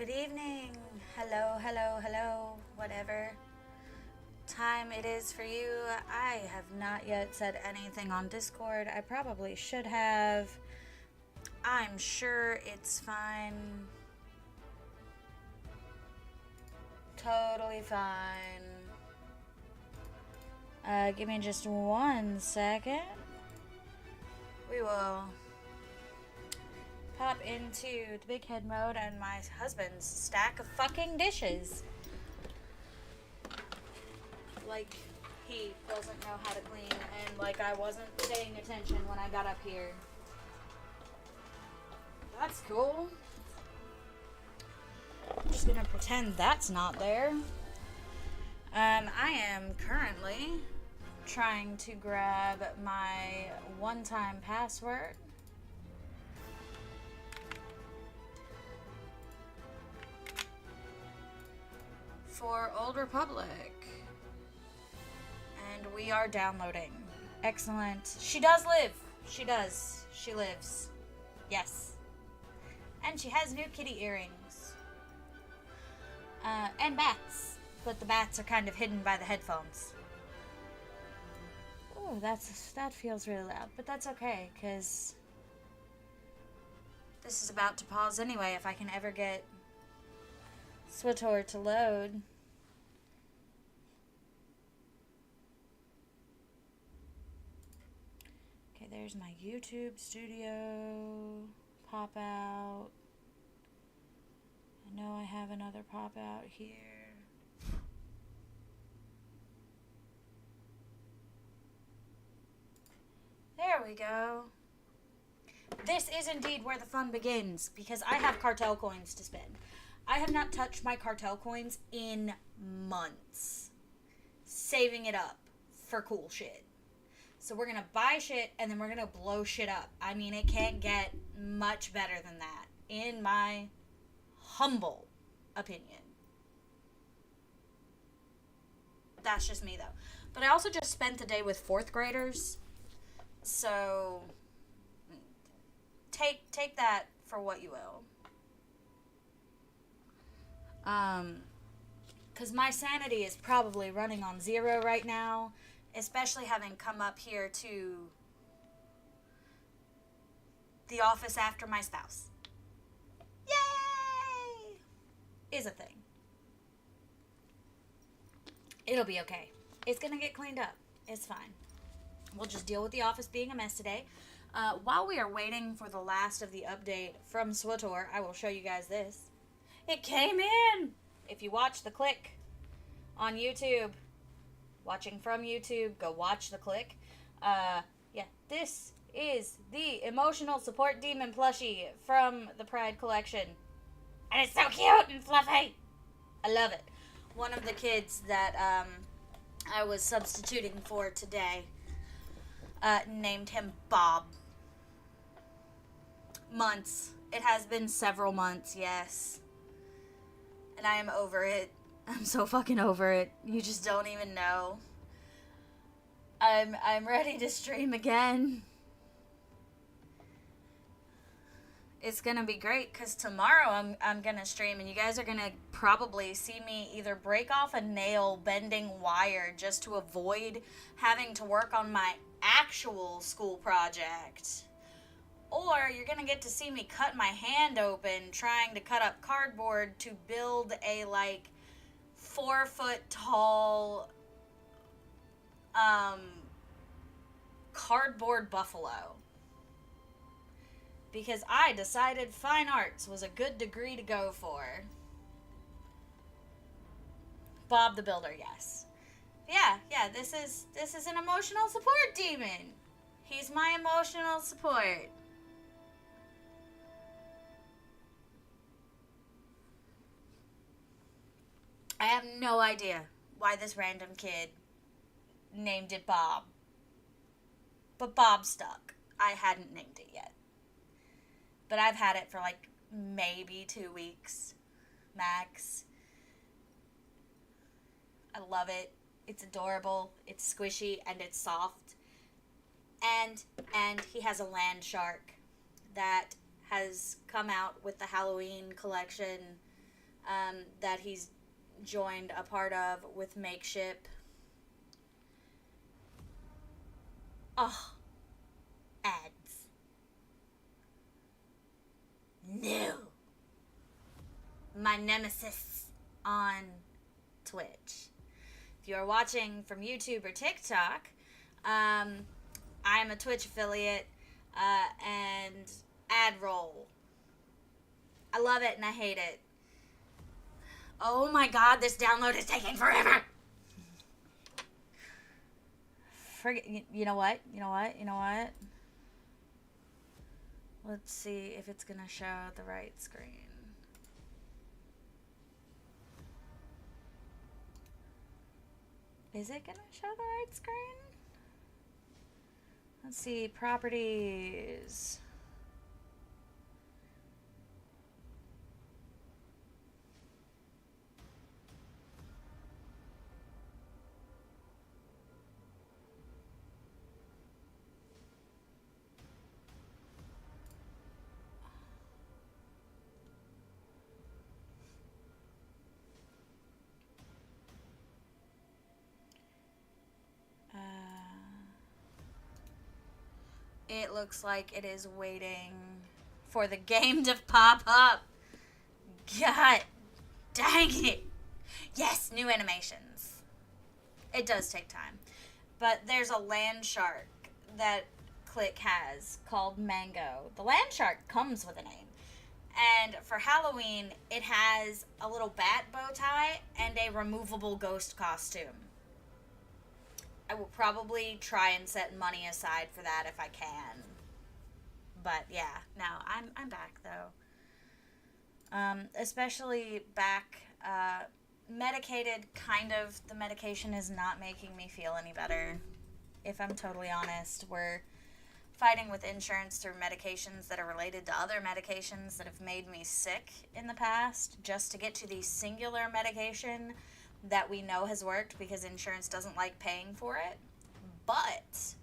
Good evening. Hello, hello, hello, whatever time it is for you. I have not yet said anything on Discord. I probably should have. I'm sure it's fine. Totally fine. Give me just 1 second. We will pop into the big head mode and my husband's stack of fucking dishes. Like he doesn't know how to clean and like I wasn't paying attention when I got up here. That's cool. I'm just gonna pretend that's not there. I am currently trying to grab my one-time password. For Old Republic. And we are downloading. Excellent. She does live. She does. She lives. Yes. And she has new kitty earrings. And bats. But the bats are kind of hidden by the headphones. Oh, that feels really loud. But that's okay, because this is about to pause anyway if I can ever get SWTOR to load. Okay, there's my YouTube studio pop out. I know I have another pop out here. There we go. This is indeed where the fun begins, because I have cartel coins to spend. I have not touched my cartel coins in months. Saving it up for cool shit. So we're gonna buy shit and then we're gonna blow shit up. I mean, it can't get much better than that, in my humble opinion. That's just me, though. But I also just spent the day with 4th graders. So take that for what you will. Because my sanity is probably running on 0 right now, especially having come up here to the office after my spouse. Yay! Is a thing. It'll be okay. It's gonna get cleaned up. It's fine. We'll just deal with the office being a mess today. While we are waiting for the last of the update from SWTOR, I will show you guys this. It came in! If you watch the click on YouTube, watching from YouTube, go watch the click. Yeah, this is the emotional support demon plushie from the Pride collection. And it's so cute and fluffy! I love it. One of the kids that I was substituting for today named him Bob. Months. It has been several months, yes. And I am over it. I'm so fucking over it. You just don't even know. I'm ready to stream again. It's gonna be great because tomorrow I'm gonna stream and you guys are gonna probably see me either break off a nail bending wire just to avoid having to work on my actual school project, or you're gonna get to see me cut my hand open trying to cut up cardboard to build a 4-foot tall cardboard buffalo. Because I decided fine arts was a good degree to go for. Bob the Builder, yes. Yeah, this is an emotional support demon. He's my emotional support. I have no idea why this random kid named it Bob. But Bob stuck. I hadn't named it yet. But I've had it for maybe 2 weeks max. I love it. It's adorable. It's squishy and it's soft. And he has a land shark that has come out with the Halloween collection that he's joined a part of with Makeship. Oh, ads. No. My nemesis on Twitch. If you are watching from YouTube or TikTok, I'm a Twitch affiliate, and ad roll. I love it and I hate it. Oh my god, this download is taking forever. Forget. You know what? Let's see if it's gonna show the right screen. Is it gonna show the right screen? Let's see, properties. It looks like it is waiting for the game to pop up. God dang it. Yes, new animations. It does take time. But there's a land shark that Click has called Mango. The land shark comes with a name. And for Halloween, it has a little bat bow tie and a removable ghost costume. I will probably try and set money aside for that if I can. But yeah, no, I'm back though. Especially back medicated, kind of. The medication is not making me feel any better. If I'm totally honest, we're fighting with insurance through medications that are related to other medications that have made me sick in the past, just to get to the singular medication that we know has worked because insurance doesn't like paying for it. But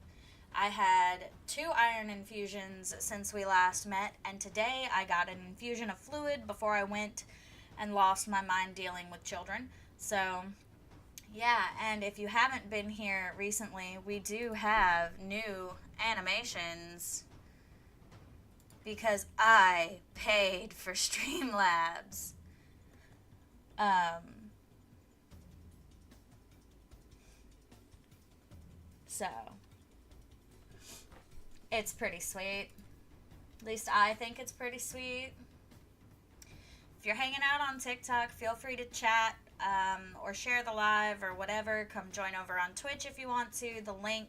I had 2 iron infusions since we last met, and today I got an infusion of fluid before I went and lost my mind dealing with children. So, yeah, and if you haven't been here recently, we do have new animations because I paid for Streamlabs. So, it's pretty sweet. At least I think it's pretty sweet. If you're hanging out on TikTok, feel free to chat or share the live or whatever. Come join over on Twitch if you want to. The link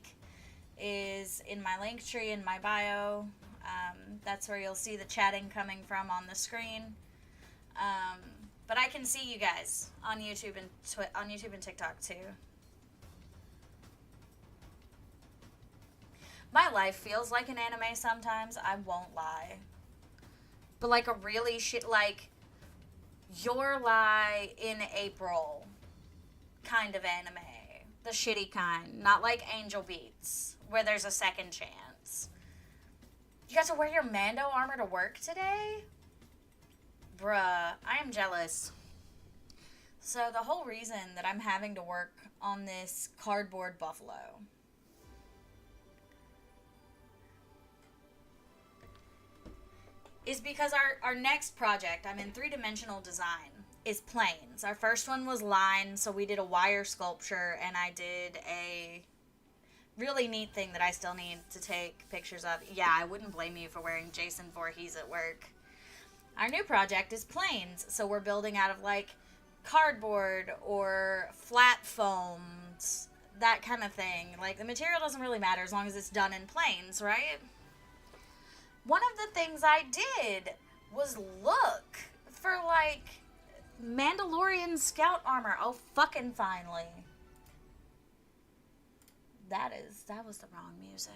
is in my link tree in my bio. That's where you'll see the chatting coming from on the screen. But I can see you guys on YouTube and TikTok too. My life feels like an anime sometimes, I won't lie. But like a really like Your Lie in April kind of anime. The shitty kind. Not like Angel Beats, where there's a second chance. You got to wear your Mando armor to work today? Bruh, I am jealous. So the whole reason that I'm having to work on this cardboard buffalo is because our next project, I'm in 3-dimensional design, is planes. Our first one was line, so we did a wire sculpture, and I did a really neat thing that I still need to take pictures of. Yeah, I wouldn't blame you for wearing Jason Voorhees at work. Our new project is planes, so we're building out of, like, cardboard or flat foams, that kind of thing. Like, the material doesn't really matter as long as it's done in planes, right? One of the things I did was look for, like, Mandalorian scout armor. Oh, fucking finally. That was the wrong music.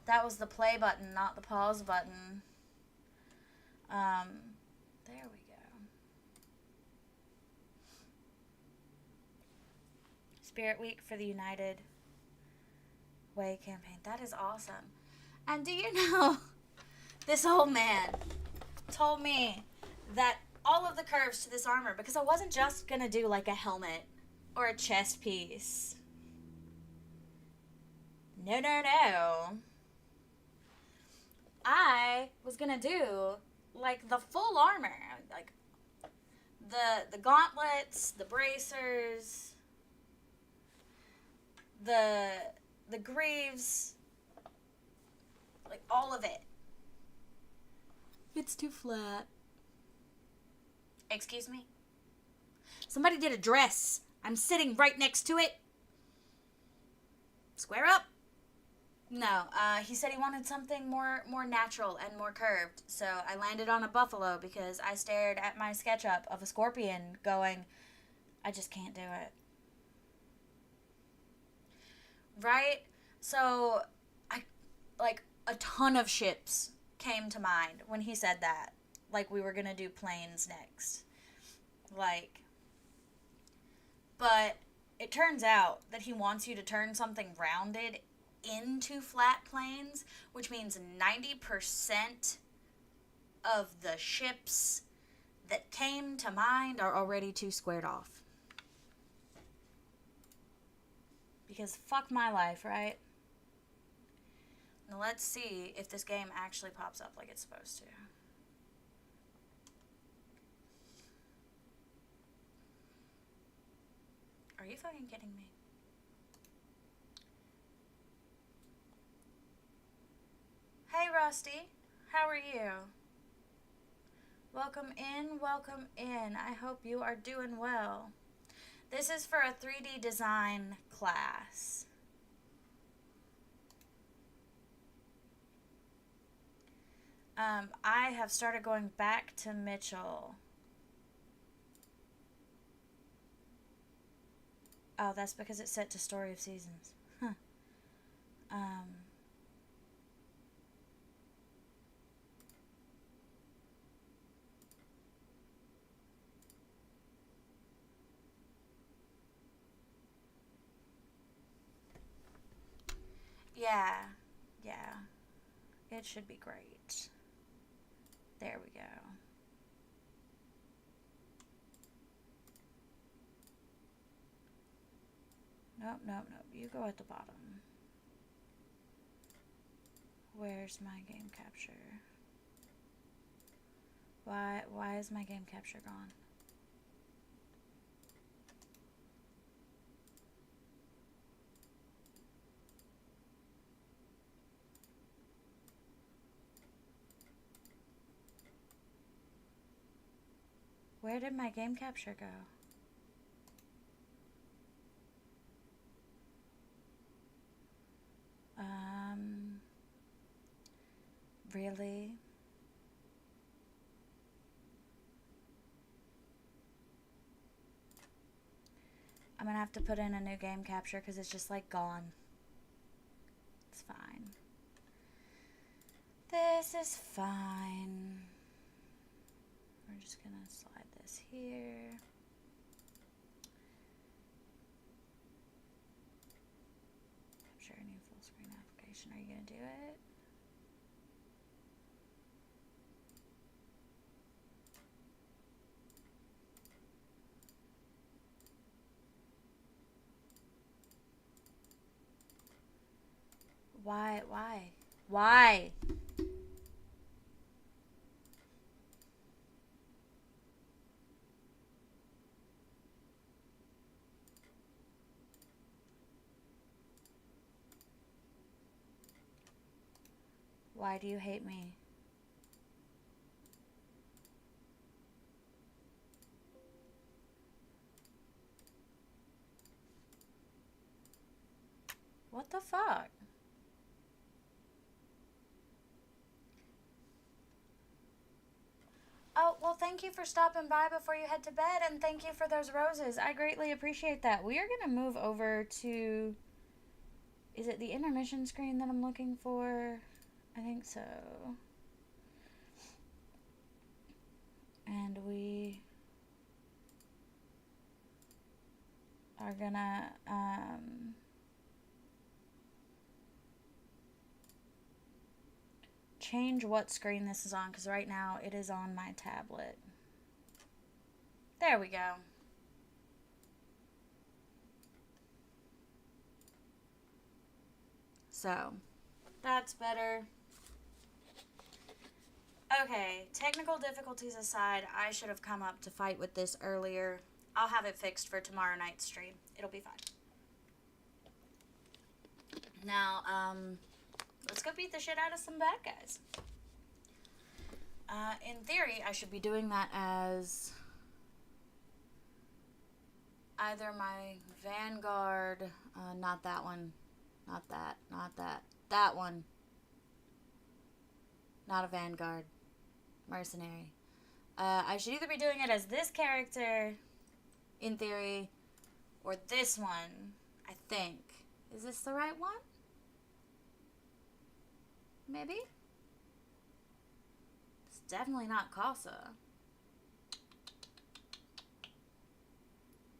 That was the play button, not the pause button. There we go. Spirit Week for the United Way campaign. That is awesome. And do you know, this old man told me that all of the curves to this armor because I wasn't just gonna do like a helmet or a chest piece. No, no, no. I was gonna do like the full armor, like the gauntlets, the bracers, the greaves, like all of it. It's too flat. Excuse me? Somebody did a dress. I'm sitting right next to it. Square up. No, he said he wanted something more natural and more curved. So I landed on a buffalo because I stared at my SketchUp of a scorpion going, I just can't do it. Right? So like a ton of ships came to mind when he said that. Like we were going to do planes next. But it turns out that he wants you to turn something rounded into flat planes, which means 90% of the ships that came to mind are already too squared off. Because fuck my life, right? Now let's see if this game actually pops up like it's supposed to. Are you fucking kidding me? Hey, Rusty. How are you? Welcome in, welcome in. I hope you are doing well. This is for a 3D design class. I have started going back to Mitchell. Oh, that's because it's set to Story of Seasons. Huh. Yeah. It should be great. There we go. Nope. You go at the bottom. Where's my game capture? Why is my game capture gone? Where did my game capture go? Really? I'm gonna have to put in a new game capture because it's just like gone. It's fine. This is fine. We're just gonna slide this here. Capture a new full screen application. Are you gonna do it? Why? Why do you hate me? What the fuck? Oh, well, thank you for stopping by before you head to bed, and thank you for those roses. I greatly appreciate that. We are going to move over to... Is it the intermission screen that I'm looking for? I think so. And we are going to... change what screen this is on, because right now it is on my tablet. There we go. So, that's better. Okay, technical difficulties aside, I should have come up to fight with this earlier. I'll have it fixed for tomorrow night's stream. It'll be fine. Now, let's go beat the shit out of some bad guys. In theory, I should be doing that as either my Vanguard, not that one, not that, that one. Not a Vanguard. Mercenary. I should either be doing it as this character, in theory, or this one, I think. Is this the right one? Maybe? It's definitely not Casa.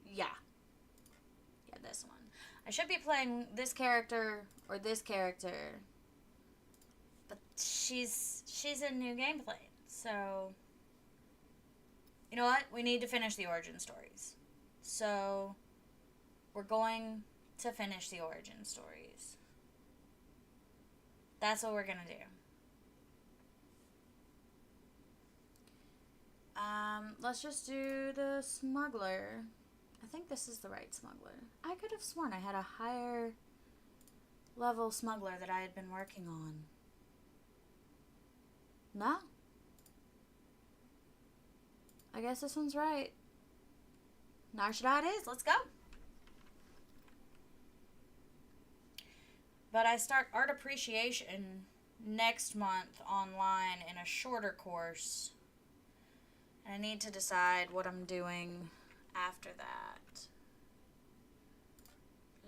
Yeah. Yeah, this one. I should be playing this character or this character. But she's in new gameplay. So, you know what? We need to finish the origin stories. So, we're going to finish the origin stories. That's what we're going to do. Let's just do the smuggler. I think this is the right smuggler. I could have sworn I had a higher level smuggler that I had been working on. No? I guess this one's right. Narshada it is. Let's go. But I start art appreciation next month online in a shorter course. And I need to decide what I'm doing after that.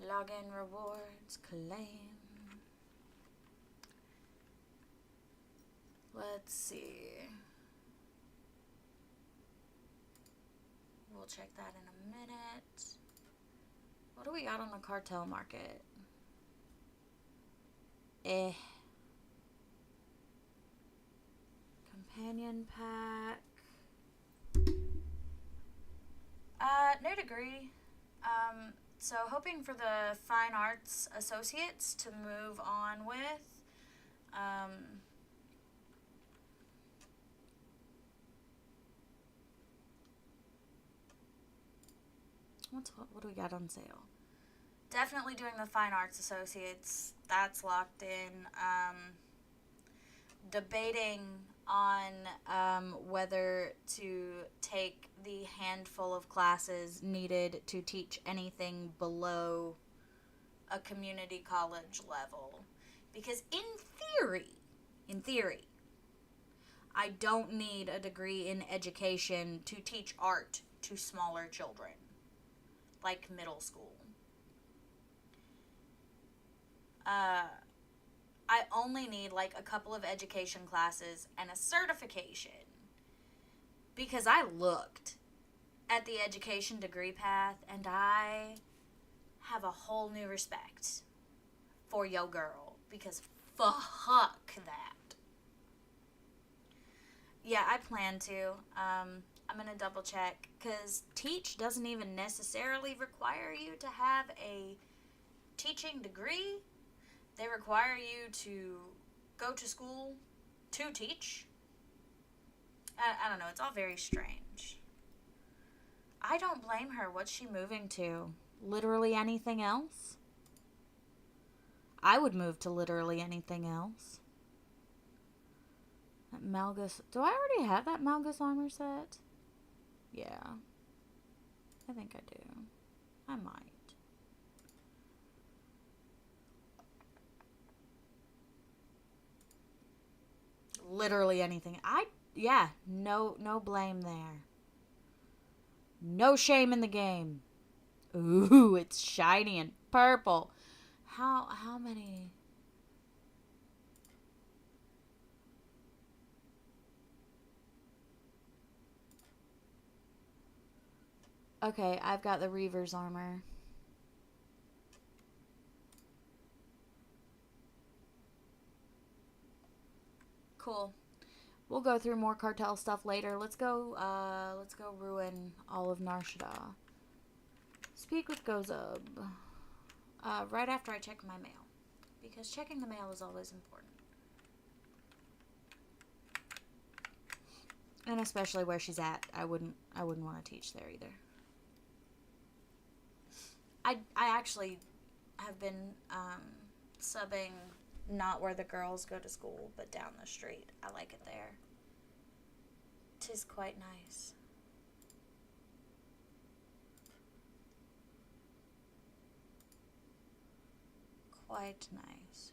Login rewards, claim. Let's see. We'll check that in a minute. What do we got on the cartel market? Companion pack. No degree. So hoping for the Fine Arts Associates to move on with. What do we got on sale? Definitely doing the Fine Arts Associates. That's locked in. Debating on whether to take the handful of classes needed to teach anything below a community college level. Because in theory, I don't need a degree in education to teach art to smaller children. Like middle school. I only need like a couple of education classes and a certification. Because I looked at the education degree path and I have a whole new respect for yo girl. Because fuck that. Yeah, I plan to. I'm going to double check because teach doesn't even necessarily require you to have a teaching degree. They require you to go to school to teach. I don't know. It's all very strange. I don't blame her. What's she moving to? Literally anything else? I would move to literally anything else. That Malgus. Do I already have that Malgus armor set? Yeah. I think I do. I might. Literally anything. Yeah, no blame there. No shame in the game. Ooh, it's shiny and purple. How many? Okay, I've got the Reaver's armor. Cool. We'll go through more cartel stuff later. Let's go ruin all of Narshada. Speak with Gozub. Right after I check my mail. Because checking the mail is always important. And especially where she's at, I wouldn't want to teach there either. I actually have been subbing not where the girls go to school, but down the street. I like it there. 'Tis quite nice. Quite nice.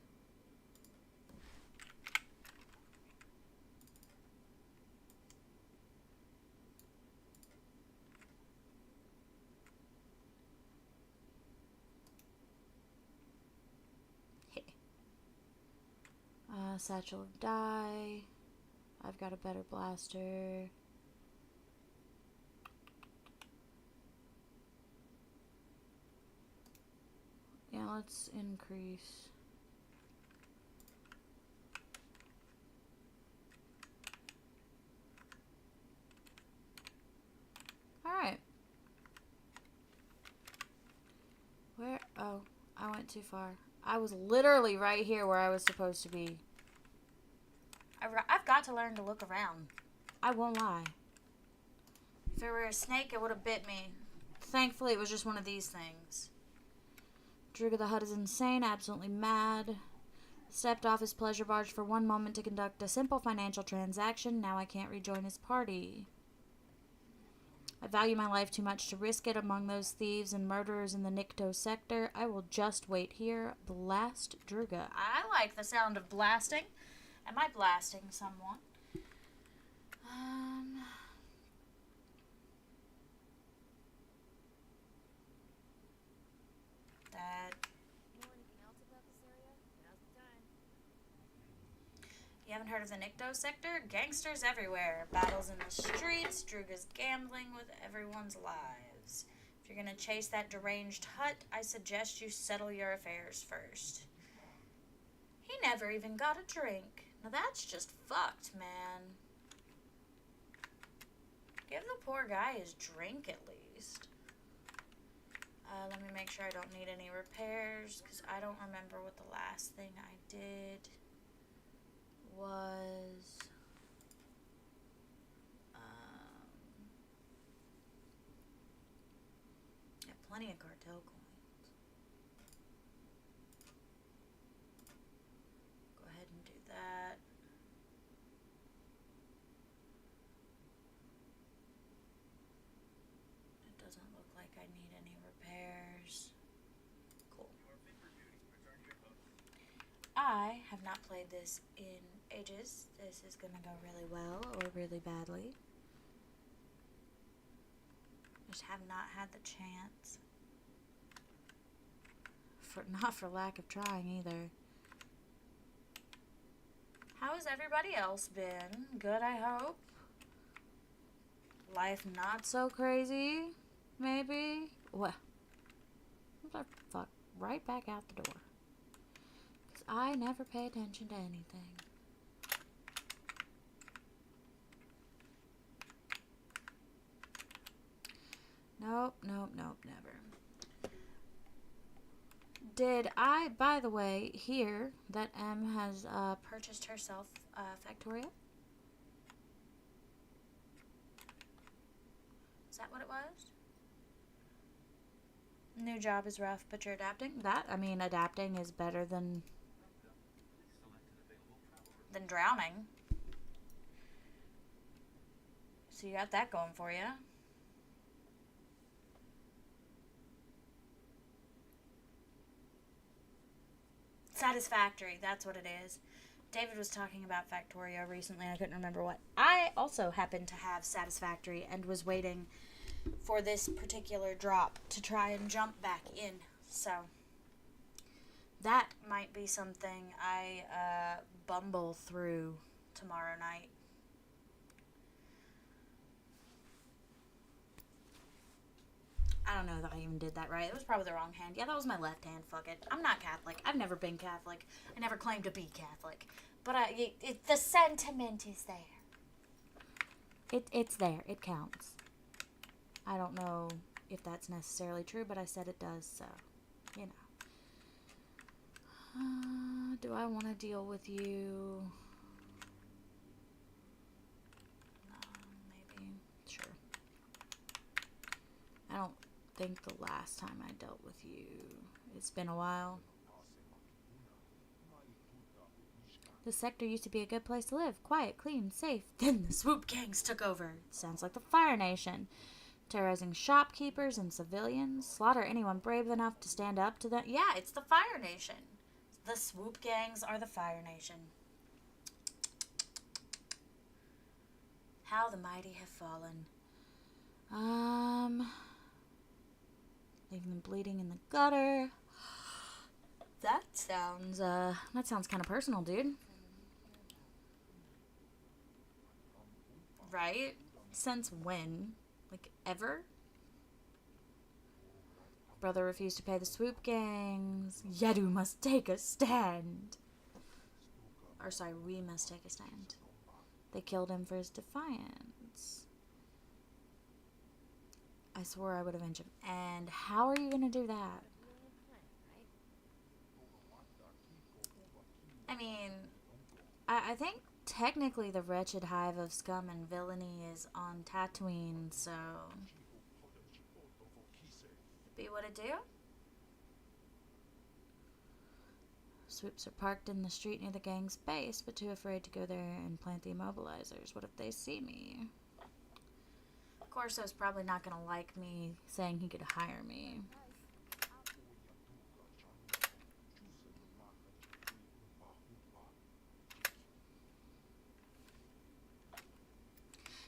Satchel of Dye. I've got a better blaster. Yeah, let's increase. Alright. Where? Oh, I went too far. I was literally right here where I was supposed to be. I've got to learn to look around. I won't lie. If it were a snake, it would have bit me. Thankfully, it was just one of these things. Druga the Hutt is insane, absolutely mad. Stepped off his pleasure barge for one moment to conduct a simple financial transaction. Now I can't rejoin his party. I value my life too much to risk it among those thieves and murderers in the Nikto sector. I will just wait here. Blast Druga. I like the sound of blasting. Am I blasting someone? That. You haven't heard of the Nikto sector? Gangsters everywhere. Battles in the streets. Druga's gambling with everyone's lives. If you're gonna chase that deranged Hutt, I suggest you settle your affairs first. He never even got a drink. Now that's just fucked, man. Give the poor guy his drink at least. Let me make sure I don't need any repairs, because I don't remember what the last thing I did was. Yeah, plenty of cartel coins. Go ahead and do that. It doesn't look like I need any repairs. Cool. I have not played this in ages. This is gonna go really well or really badly. Just have not had the chance. Not for lack of trying either. How has everybody else been? Good, I hope. Life not so crazy, maybe? What? Fuck, right back out the door. Because I never pay attention to anything. Nope, never. Did I, by the way, hear that M has purchased herself Factoria? Is that what it was? New job is rough, but you're adapting? Adapting is better than drowning. So you got that going for you. Satisfactory, that's what it is. David was talking about Factorio recently, I couldn't remember what. I also happened to have Satisfactory and was waiting for this particular drop to try and jump back in. So, that might be something I bumble through tomorrow night. I don't know that I even did that right. It was probably the wrong hand. Yeah, that was my left hand. Fuck it. I'm not Catholic. I've never been Catholic. I never claimed to be Catholic. But the sentiment is there. It's there. It counts. I don't know if that's necessarily true, but I said it does, so, you know. Do I want to deal with you? Maybe. Sure. I don't think the last time I dealt with you, it's been a while. The sector used to be a good place to live. Quiet, clean, safe. Then the swoop gangs took over. Sounds like the Fire Nation. Terrorizing shopkeepers and civilians. Slaughter anyone brave enough to stand up to them. Yeah, it's the Fire Nation. The swoop gangs are the Fire Nation. How the mighty have fallen. Leaving them bleeding in the gutter. That sounds kind of personal, dude. Right? Since when? Like, ever? Brother refused to pay the swoop gangs. Yedu must take a stand. Or sorry, we must take a stand. They killed him for his defiance. I swore I would avenge him. And how are you going to do that? I mean, I think technically the wretched hive of scum and villainy is on Tatooine, so be what it do. Swoops are parked in the street near the gang's base, but too afraid to go there and plant the immobilizers. What if they see me? Corso's probably not going to like me saying he could hire me.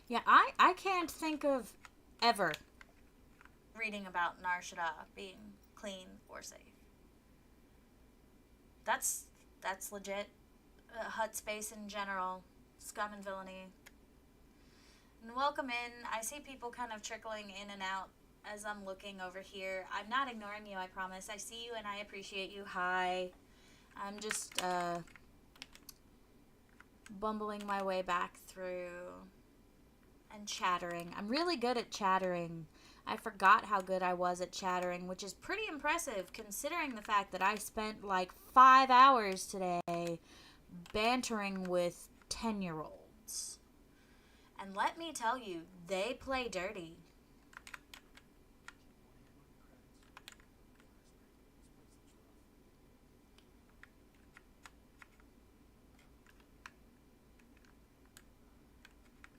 Yeah, I can't think of ever reading about Nar Shaddaa being clean or safe. That's legit. Hut space in general. Scum and villainy. And welcome in. I see people kind of trickling in and out as I'm looking over here. I'm not ignoring you, I promise. I see you and I appreciate you. Hi. I'm just bumbling my way back through and chattering. I'm really good at chattering. I forgot how good I was at chattering, which is pretty impressive considering the fact that I spent like 5 hours today bantering with 10-year-olds. And let me tell you, they play dirty.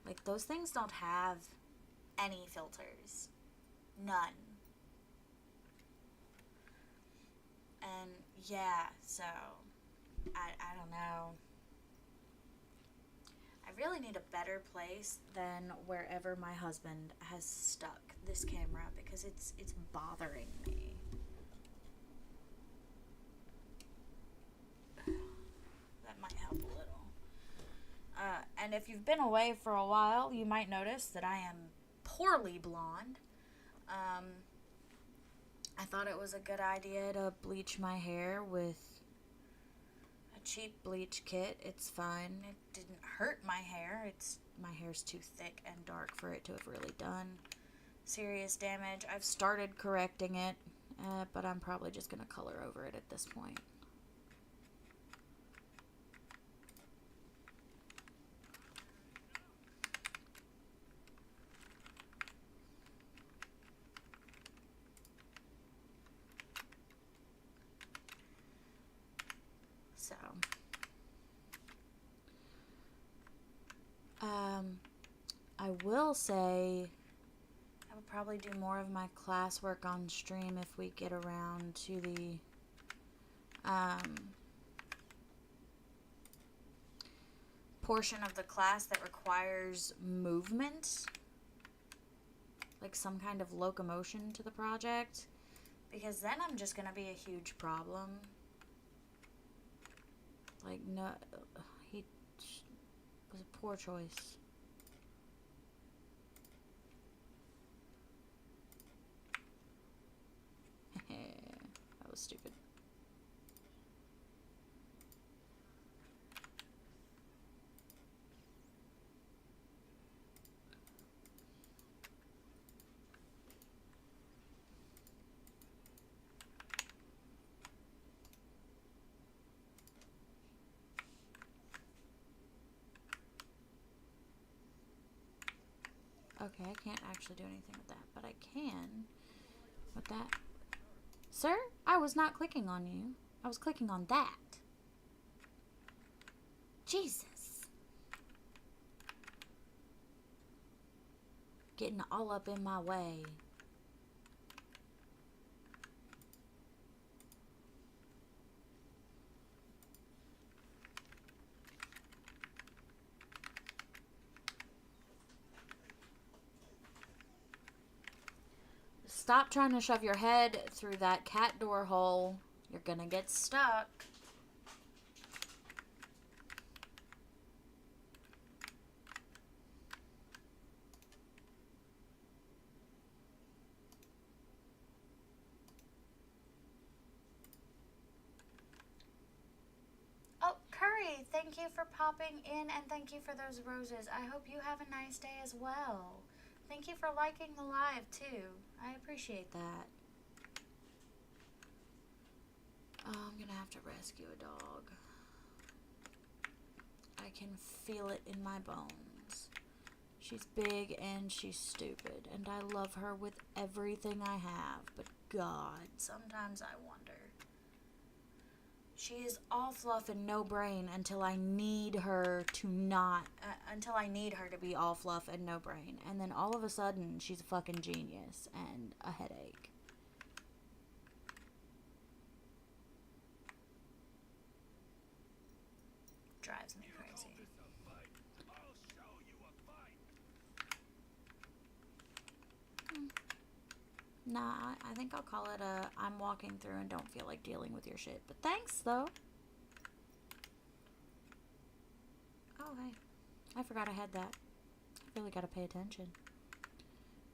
Like, those things don't have any filters. None. And, yeah, so, I don't know. I really need a better place than wherever my husband has stuck this camera because it's bothering me. That might help a little. And if you've been away for a while, you might notice that I am poorly blonde. I thought it was a good idea to bleach my hair with a cheap bleach kit. It's fine. It didn't hurt my hair. My hair's too thick and dark for it to have really done serious damage. I've started correcting it, but I'm probably just going to color over it at this point. So, I will say I will probably do more of my classwork on stream if we get around to the portion of the class that requires movement, like some kind of locomotion to the project, because then I'm just going to be a huge problem. Like, no, he was a poor choice. That was stupid. Okay, I can't actually do anything with that, but I can with that. Sir, I was not clicking on you. I was clicking on that. Jesus. Getting all up in my way. Stop trying to shove your head through that cat door hole. You're gonna get stuck. Oh, Curry, thank you for popping in and thank you for those roses. I hope you have a nice day as well. Thank you for liking the live too. I appreciate that. Oh, I'm gonna have to rescue a dog. I can feel it in my bones. She's big and she's stupid, and I love her with everything I have, but God, sometimes I wonder. She is all fluff and no brain until I need her to be all fluff and no brain, and then all of a sudden she's a fucking genius and a headache. Drives me crazy. Nah, I think I'll call it a I'm walking through and don't feel like dealing with your shit. But thanks, though. Oh, hey. I forgot I had that. I really gotta pay attention.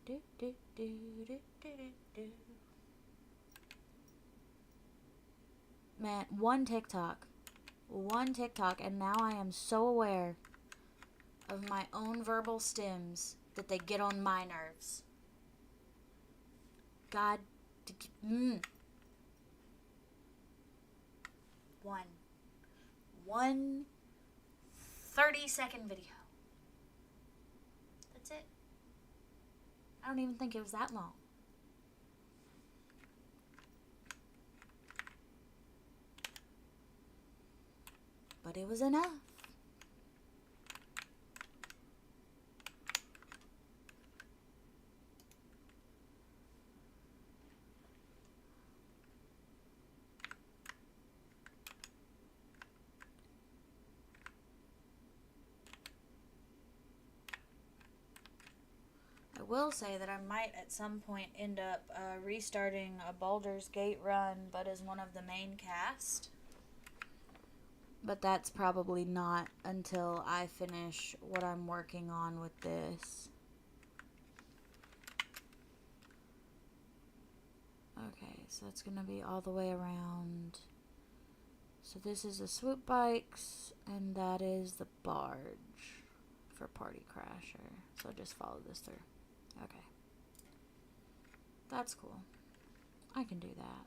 Do, do, do, do, do, do. Man, one TikTok, and now I am so aware of my own verbal stims that they get on my nerves. God. One 30-second video. That's it. I don't even think it was that long. But it was enough. I will say that I might at some point end up restarting a Baldur's Gate run, but as one of the main cast. But that's probably not until I finish what I'm working on with this. Okay, so that's going to be all the way around. So this is the swoop bikes, and that is the barge for Party Crasher. So just follow this through. Okay. That's cool. I can do that.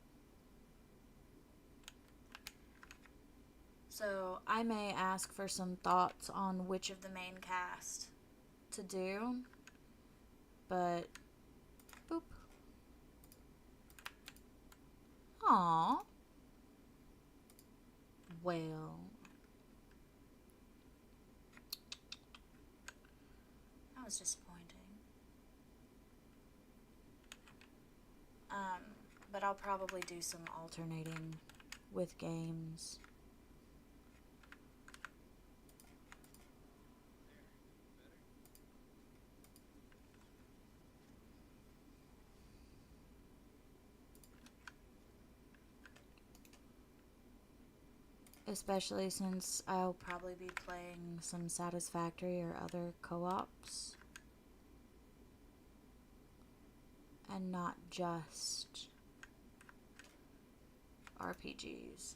So I may ask for some thoughts on which of the main cast to do, but boop. Aww. Well. That was disappointing. But I'll probably do some alternating with games. Especially since I'll probably be playing some Satisfactory or other co-ops. And not just RPGs.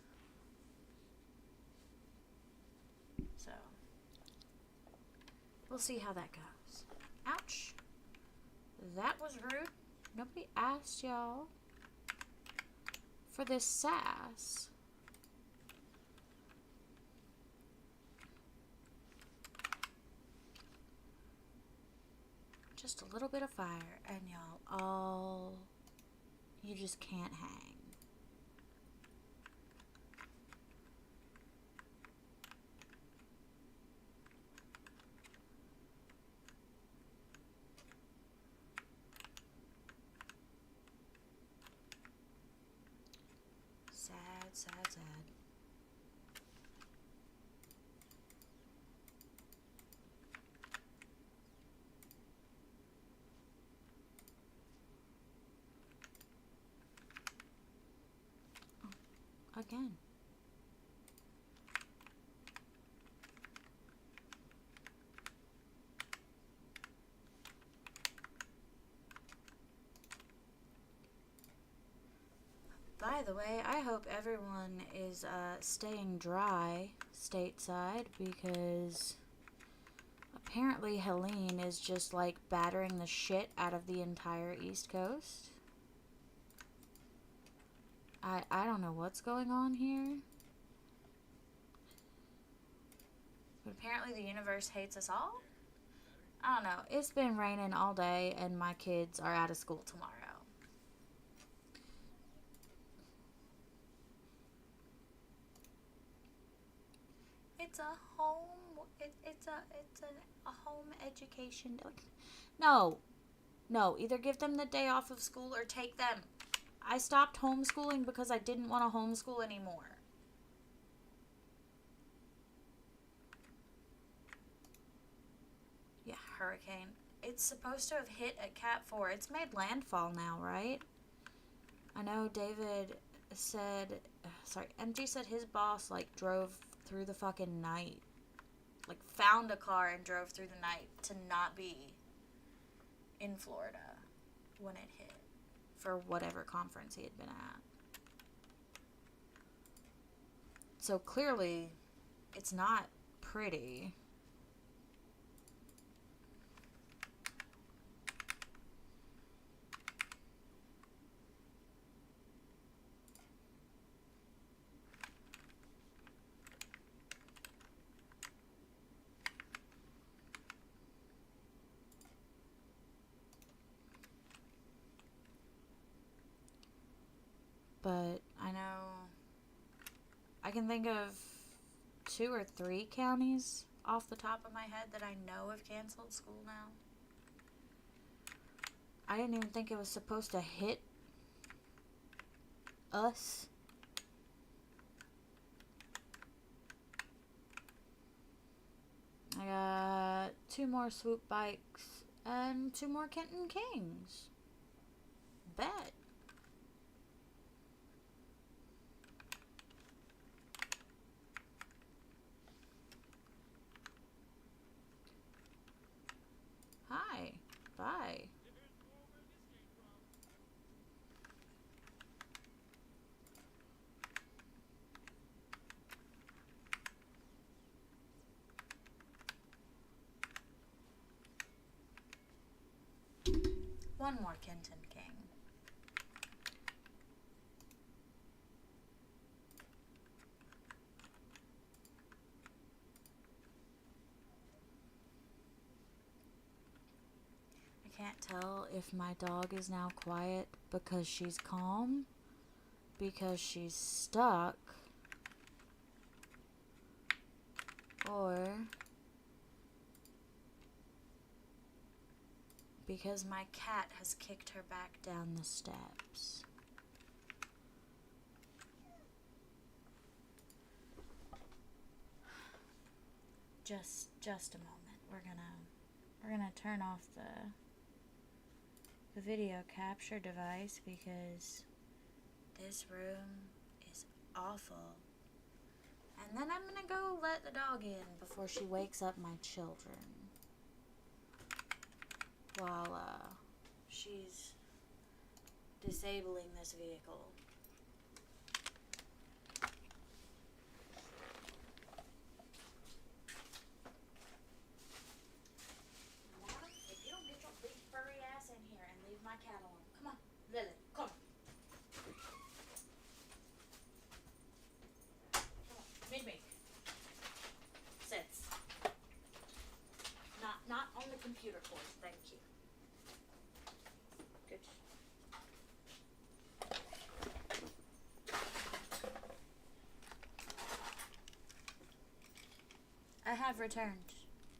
So, we'll see how that goes. Ouch. That was rude. Nobody asked y'all for this sass. just a little bit of fire, and y'all all, you just can't hang. Sad, sad, sad. Oh, again. By the way, I hope everyone is staying dry stateside, because apparently Helene is just like battering the shit out of the entire East Coast. I don't know what's going on here. But apparently the universe hates us all. I don't know. It's been raining all day and my kids are out of school tomorrow. It's a home. It's a home education. No. Either give them the day off of school or take them. I stopped homeschooling because I didn't want to homeschool anymore. Yeah, hurricane. It's supposed to have hit at Cat 4. It's made landfall now, right? I know David said, MG said his boss, like, drove through the fucking night. Like, found a car and drove through the night to not be in Florida when it hit. For whatever conference he had been at. So clearly, it's not pretty. But I know I can think of 2 or 3 counties off the top of my head that I know have canceled school now. I didn't even think it was supposed to hit us. I got 2 more swoop bikes and 2 more Kenton Kings. Bet. Hi. Bye. One more Kenton King. I can't tell if my dog is now quiet because she's calm, because she's stuck, or because my cat has kicked her back down the steps. Just a moment. We're gonna turn off the video capture device because this room is awful. And then I'm gonna go let the dog in before she wakes up my children. While she's disabling this vehicle. Madam, if you don't get your big furry ass in here and leave my cat alone. Come on, Lily, come on. Come on, meet. Sits. Not on the computer cord, thank you. have returned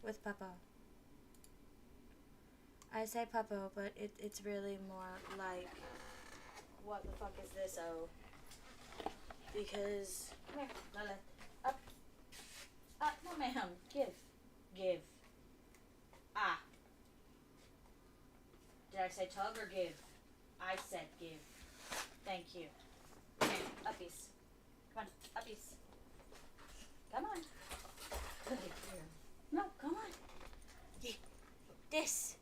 with Puppo. I say Puppo, but it's really more like, what the fuck is this, oh? Because, come here, Lila. Up. Up, no ma'am. Give. Give. Ah. Did I say tug or give? I said give. Thank you. Come here, uppies. Come on, uppies. Come on. Good girl. No, come on. Yeah. This.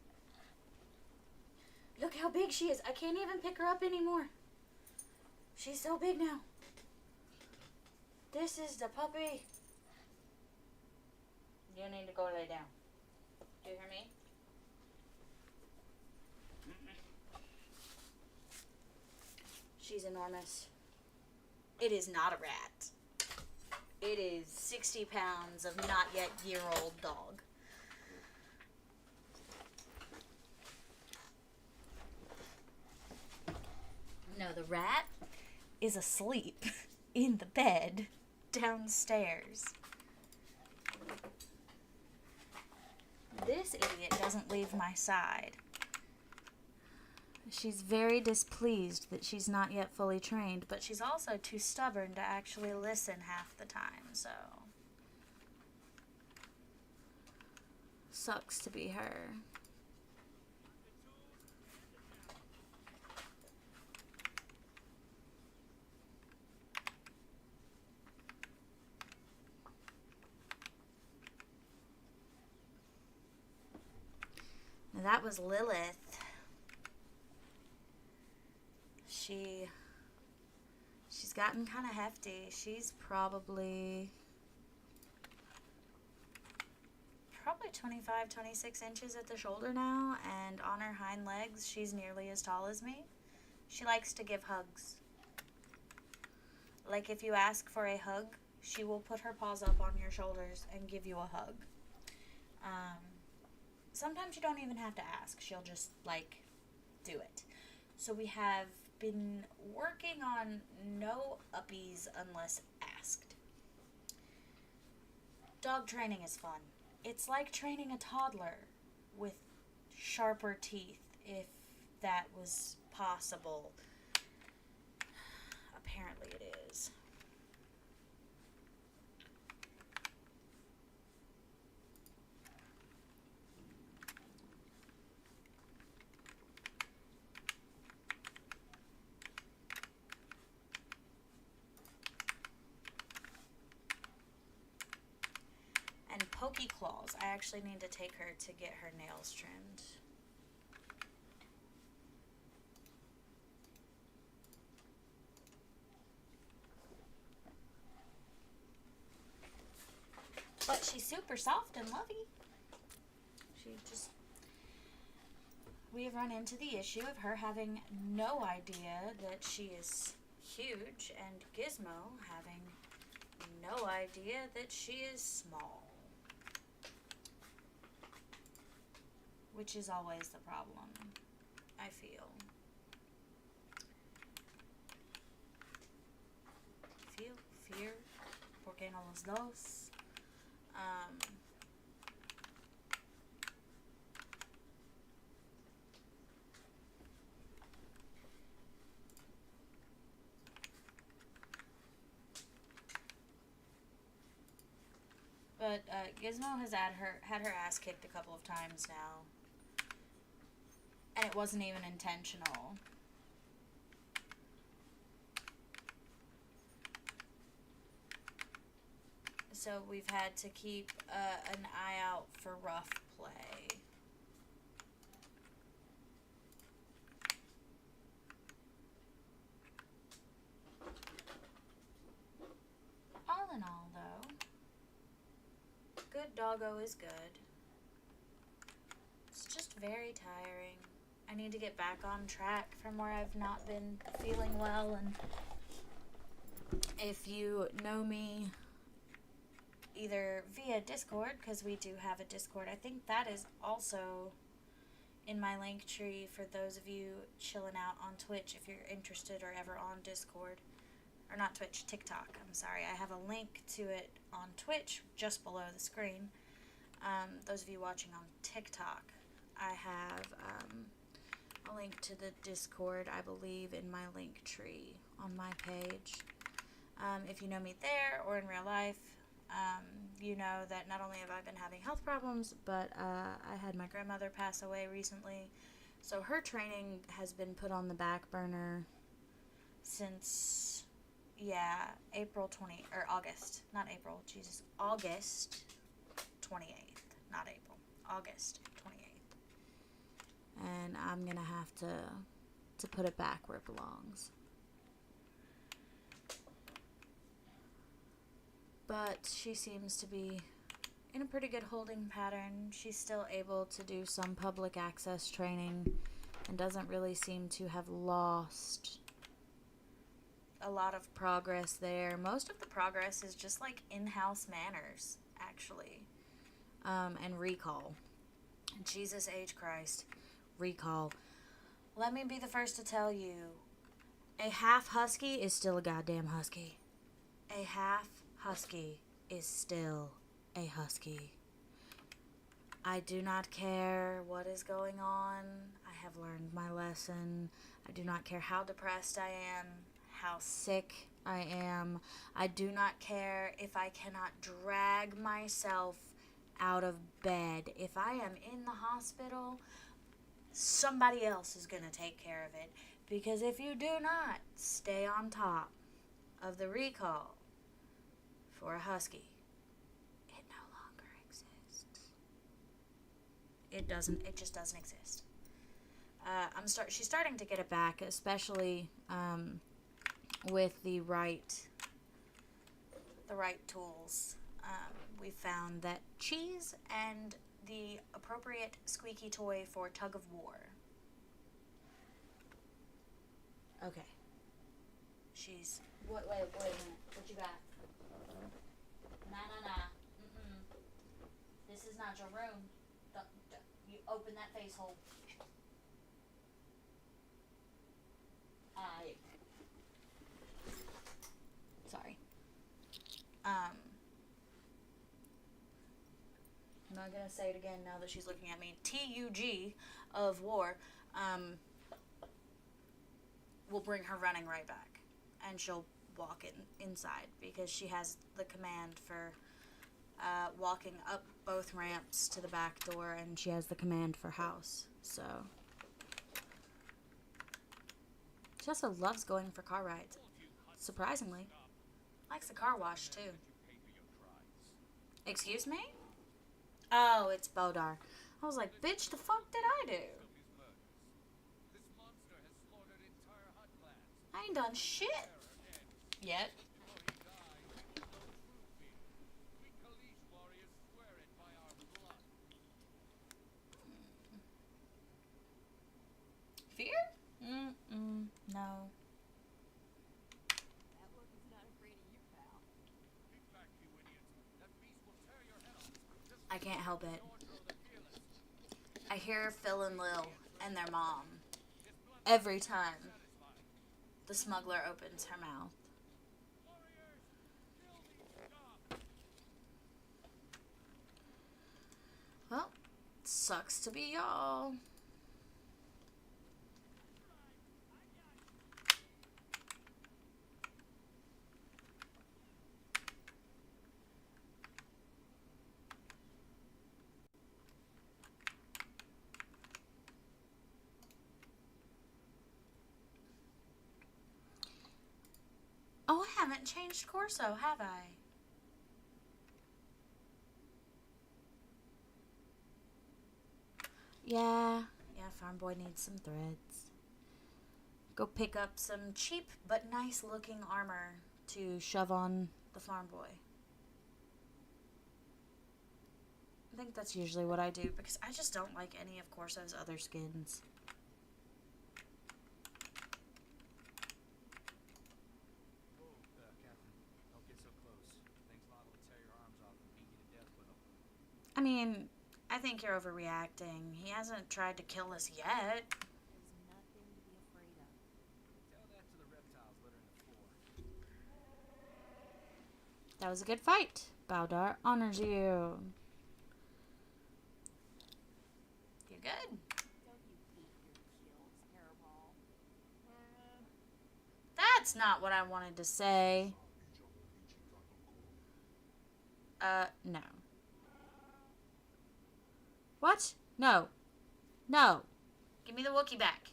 Look how big she is. I can't even pick her up anymore. She's so big now. This is the puppy. You need to go lay down. Do you hear me? She's enormous. It is not a rat. It is 60 pounds of not yet year-old dog. No, the rat is asleep in the bed downstairs. This idiot doesn't leave my side. She's very displeased that she's not yet fully trained, but she's also too stubborn to actually listen half the time, so. Sucks to be her. Now that was Lilith. She's gotten kind of hefty. She's probably 25, 26 inches at the shoulder now, and on her hind legs, she's nearly as tall as me. She likes to give hugs. Like if you ask for a hug, she will put her paws up on your shoulders and give you a hug. Sometimes you don't even have to ask. She'll just, like, do it. So we have been working on no uppies unless asked. Dog training is fun. It's like training a toddler with sharper teeth, if that was possible. Apparently it is. And Pokey Claws, I actually need to take her to get her nails trimmed. But she's super soft and lovey. We have run into the issue of her having no idea that she is huge, and Gizmo having no idea that she is small. Which is always the problem, I feel. Fear, porque no los dos. But Gizmo has had her ass kicked a couple of times now. And it wasn't even intentional. So we've had to keep an eye out for rough play. All in all, though, good doggo is good. It's just very tiring. I need to get back on track from where I've not been feeling well, and if you know me either via Discord, because we do have a Discord, I think that is also in my link tree for those of you chilling out on Twitch if you're interested or ever on Discord. or not Twitch, TikTok. I'm sorry. I have a link to it on Twitch just below the screen. Those of you watching on TikTok, I have a link to the Discord, I believe, in my link tree on my page. If you know me there or in real life, you know that not only have I been having health problems, but I had my grandmother pass away recently. So her training has been put on the back burner since, August, not April, Jesus, August 28th, not April, August 28th. And I'm going to have to put it back where it belongs. But she seems to be in a pretty good holding pattern. She's still able to do some public access training and doesn't really seem to have lost a lot of progress there. Most of the progress is just like in-house manners, actually, and recall. Jesus H. Christ, recall. Let me be the first to tell you, a half husky is still a goddamn husky. A half husky is still a husky. I do not care what is going on. I have learned my lesson. I do not care how depressed I am, how sick I am. I do not care if I cannot drag myself out of bed. If I am in the hospital, somebody else is going to take care of it. Because if you do not stay on top of the recall for a husky, it no longer exists. It just doesn't exist. She's starting to get it back, especially with the right tools. We found that cheese and the appropriate squeaky toy for tug of war. Okay. She's... Wait a minute. What you got? Nah. This is not your room. You open that face hole. Sorry. I'm not gonna say it again now that she's looking at me. TUG of war will bring her running right back, and she'll walk inside because she has the command for walking up both ramps to the back door, and she has the command for house. So she also loves going for car rides. Surprisingly, likes the car wash too. Excuse me? Oh, it's Bodar. I was like, bitch, the fuck did I do? I ain't done shit yet. Fear? No. I can't help it. I hear Phil and Lil and their mom every time the smuggler opens her mouth. Well, sucks to be y'all. Oh, I haven't changed Corso, have I? Yeah, Farm Boy needs some threads. Go pick up some cheap but nice looking armor to shove on the Farm Boy. I think that's usually what I do because I just don't like any of Corso's other skins. I mean, I think you're overreacting. He hasn't tried to kill us yet. There's nothing to be afraid of. Tell that to the reptiles littering the floor. That was a good fight. Baldar honors you. You good? That's not what I wanted to say. No. What? No. No. Give me the Wookiee back.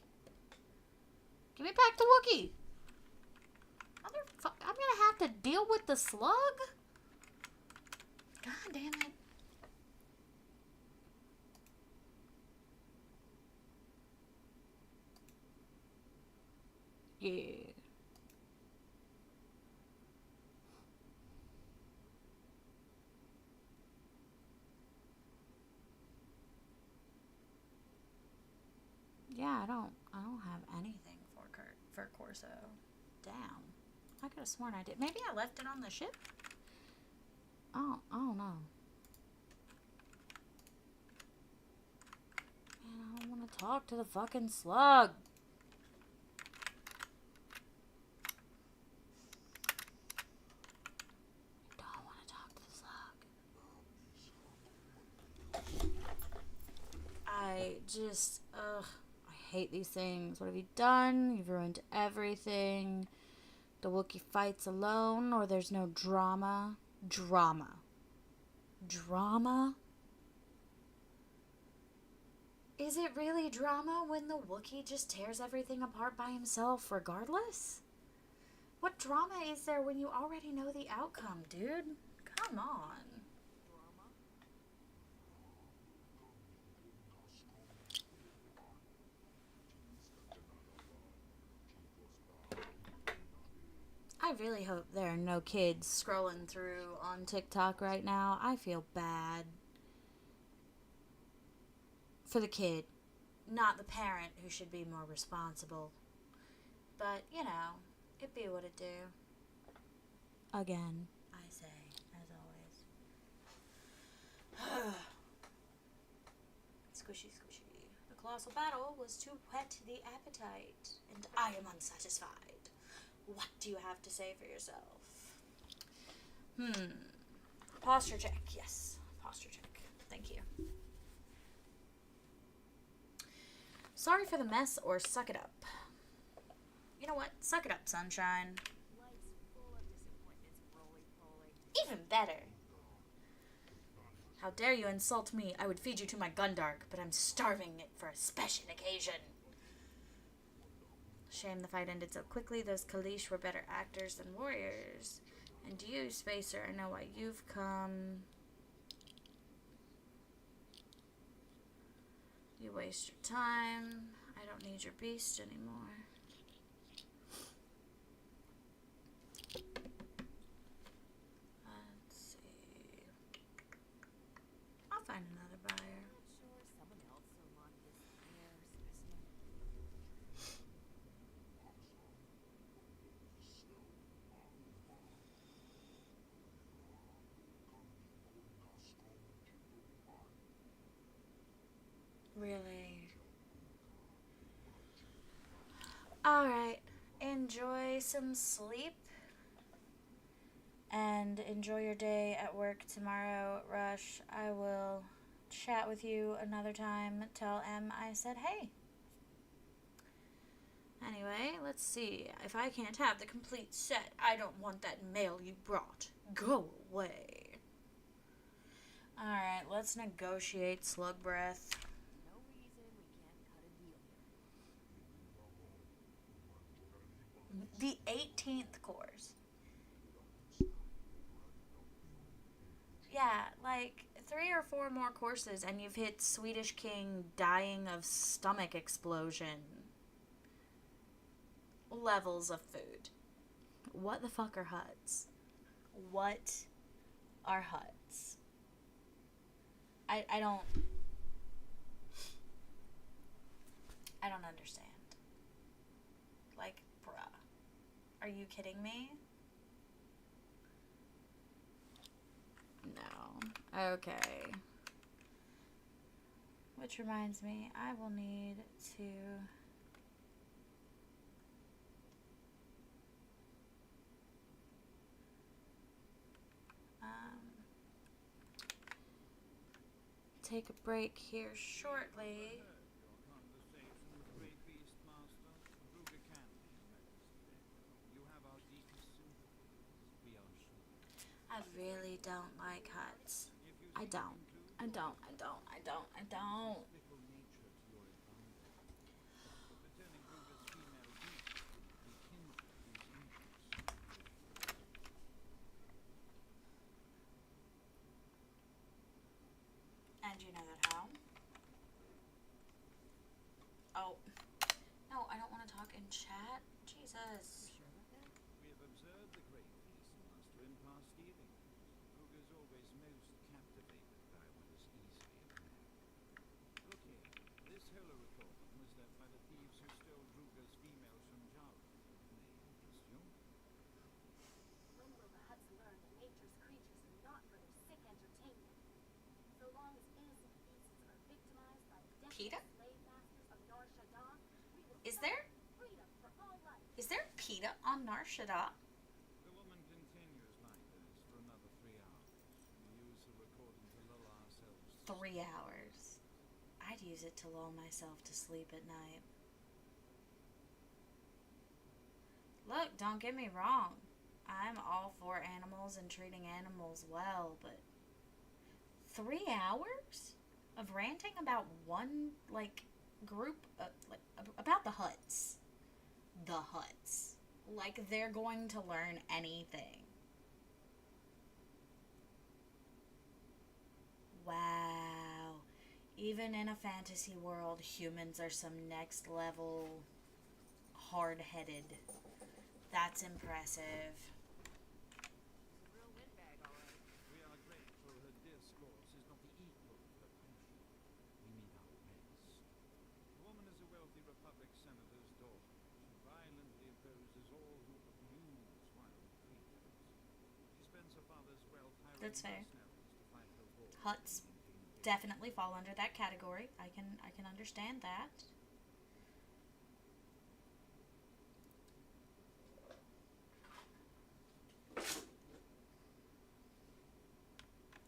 Give me back the Wookiee. I'm gonna have to deal with the slug? God damn it. Yeah. Yeah, I don't have anything for Corso. Damn. I could have sworn I did. Maybe I left it on the ship? I don't know. Man, I don't want to talk to the fucking slug. I don't want to talk to the slug. I just, I hate these things. What have you done? You've ruined everything. The Wookiee fights alone, or there's no drama. Drama. Drama? Is it really drama when the Wookiee just tears everything apart by himself regardless? What drama is there when you already know the outcome, dude? Come on. I really hope there are no kids scrolling through on TikTok right now. I feel bad for the kid, not the parent who should be more responsible. But, you know, it be what it do. Again, I say, as always. Squishy, squishy. The colossal battle was to whet the appetite, and I am unsatisfied. What do you have to say for yourself? Posture check. Yes, posture check. Thank you. Sorry for the mess, or suck it up. You know what? Suck it up, sunshine. Even better. How dare you insult me? I would feed you to my Gundark, but I'm starving it for a special occasion. Shame the fight ended so quickly. Those Kalish were better actors than warriors. And you, Spacer, I know why you've come. You waste your time. I don't need your beast anymore. Let's see. I'll find another buyer. Really? Alright. Enjoy some sleep. And enjoy your day at work tomorrow, Rush. I will chat with you another time. Tell M I said hey. Anyway, let's see. If I can't have the complete set, I don't want that mail you brought. Go away. Alright, let's negotiate slug breath. The 18th course. Yeah, like 3 or 4 more courses and you've hit Swedish King dying of stomach explosion levels of food. What the fuck are huts? What are huts? I don't understand. Like, bruh. Are you kidding me? No. Okay. Which reminds me, I will need to... take a break here shortly. I really don't like huts. I don't. I don't. I don't. I don't. I don't. And you know that how? Oh. No, I don't want to talk in chat. Jesus. We have observed the great feast, Master, in past evenings. Ruger's always most captivated by what is easily imagined. Look here, this Hola recording was left by the thieves who stole Ruger's females from Jara. May interest you? When will the huts learn that nature's creatures are not for their sick entertainment? So long as innocent beasts are victimized by PETA? desperate slave masters of Nar Shaddaa, we will Is fight there? for freedom for all life. Is there PETA on Nar Shaddaa? The woman continues like this for another 3 hours. We use the recording to lull ourselves to 3 hours. I'd use it to lull myself to sleep at night. Look, don't get me wrong. I'm all for animals and treating animals well, but 3 hours of ranting about one, group of, about the huts. The huts. Like they're going to learn anything. Wow. Even in a fantasy world, humans are some next level hard-headed. That's impressive. Real windbag, all right. We are grateful her discourse is not the equal of her passion. We need our rest. The woman is a wealthy Republic senator's daughter. She violently opposes all who abuse wild creatures. She spends her father's wealth hiring That's fair. mercenaries to fight her war. Huts definitely fall under that category. I can understand that.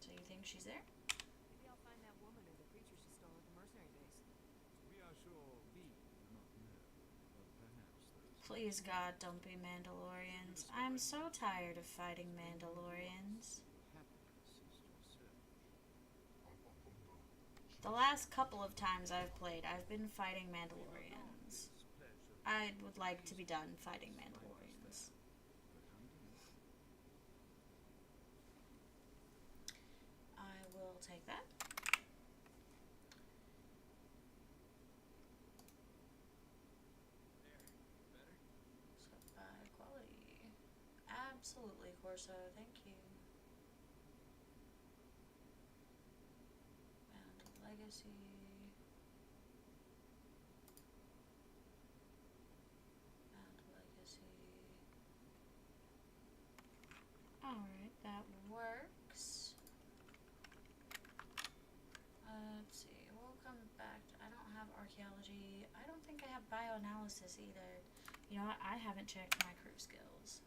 So you think she's there? Maybe I'll find that woman or the creature she stole at the mercenary base. We are sure we do not know, but perhaps those. Please, God, don't be Mandalorians. I'm so tired of fighting Mandalorians. Happiness is your search. The last couple of times I've played, I've been fighting Mandalorians. This pleasure I would like to be done fighting Mandalorians. but hunting. I will take that. There, better? So, quality. Absolutely, Corso. Thank you. And legacy. And legacy. Alright, that works. Let's see. We'll come back to, I don't have archaeology. I don't think I have bioanalysis either. You know what? I haven't checked my crew skills.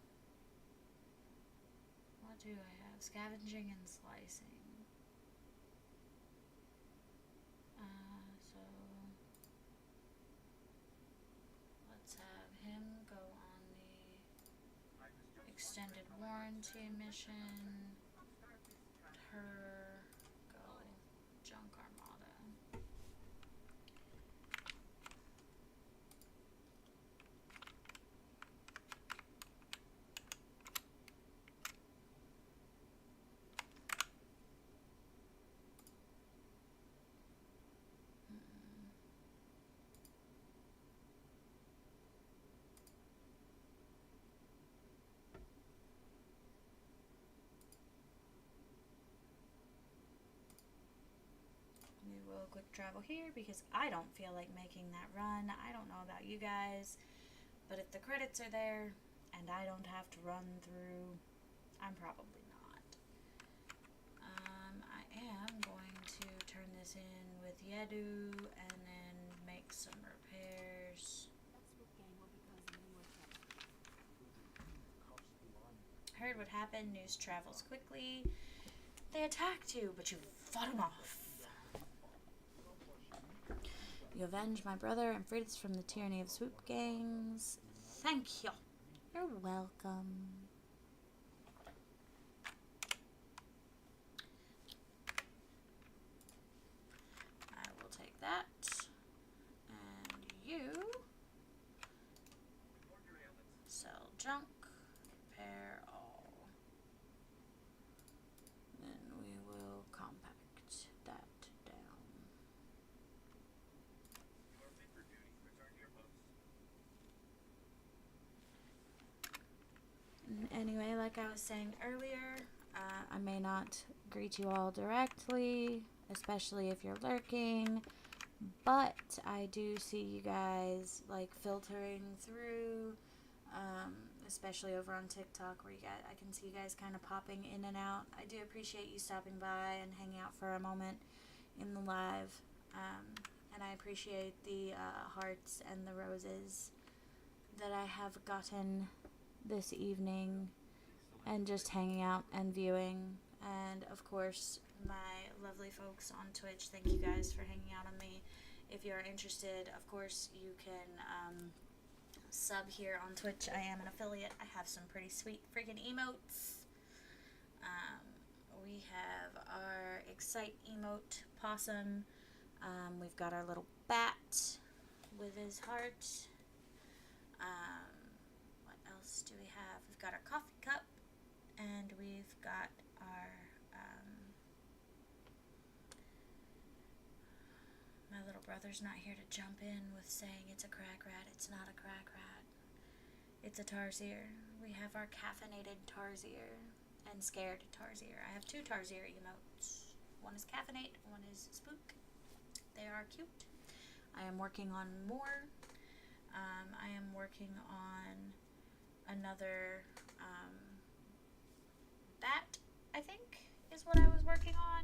What do I have? Scavenging and slicing. So let's have him go on the extended warranty mission. Her go junk armada. We will quick travel here because I don't feel like making that run. I don't know about you guys, but if the credits are there and I don't have to run through, I'm probably not. I am going to turn this in with Yedu and then make some repairs. That Swift gang will be causing more trouble. Heard what happened. News travels quickly. They attacked you, but you fought them off. You avenged my brother and freed us from the tyranny of swoop gangs. Thank you. You're welcome. I will take that. And you sell junk, repair all. Then we will compact that down. Anyway, like I was saying earlier, I may not greet you all directly, especially if you're lurking, but I do see you guys like filtering through, especially over on TikTok where I can see you guys kind of popping in and out. I do appreciate you stopping by and hanging out for a moment in the live, and I appreciate the hearts and the roses that I have gotten this evening, and just hanging out and viewing. And of course, my lovely folks on Twitch, thank you guys for hanging out on me. If you're interested, of course, you can sub here on Twitch. I am an affiliate. I have some pretty sweet freaking emotes. We have our Excite emote possum. We've got our little bat with his heart. What else do we have? We've got our coffee cup, and we've got our my little brother's not here to jump in with saying it's a crack rat. It's not a crack rat. It's a Tarsier. We have our caffeinated Tarsier and scared Tarsier. I have two Tarsier emotes. One is caffeinate, one is spook. They are cute. I am working on more. I am working on another bat, I think, is what I was working on.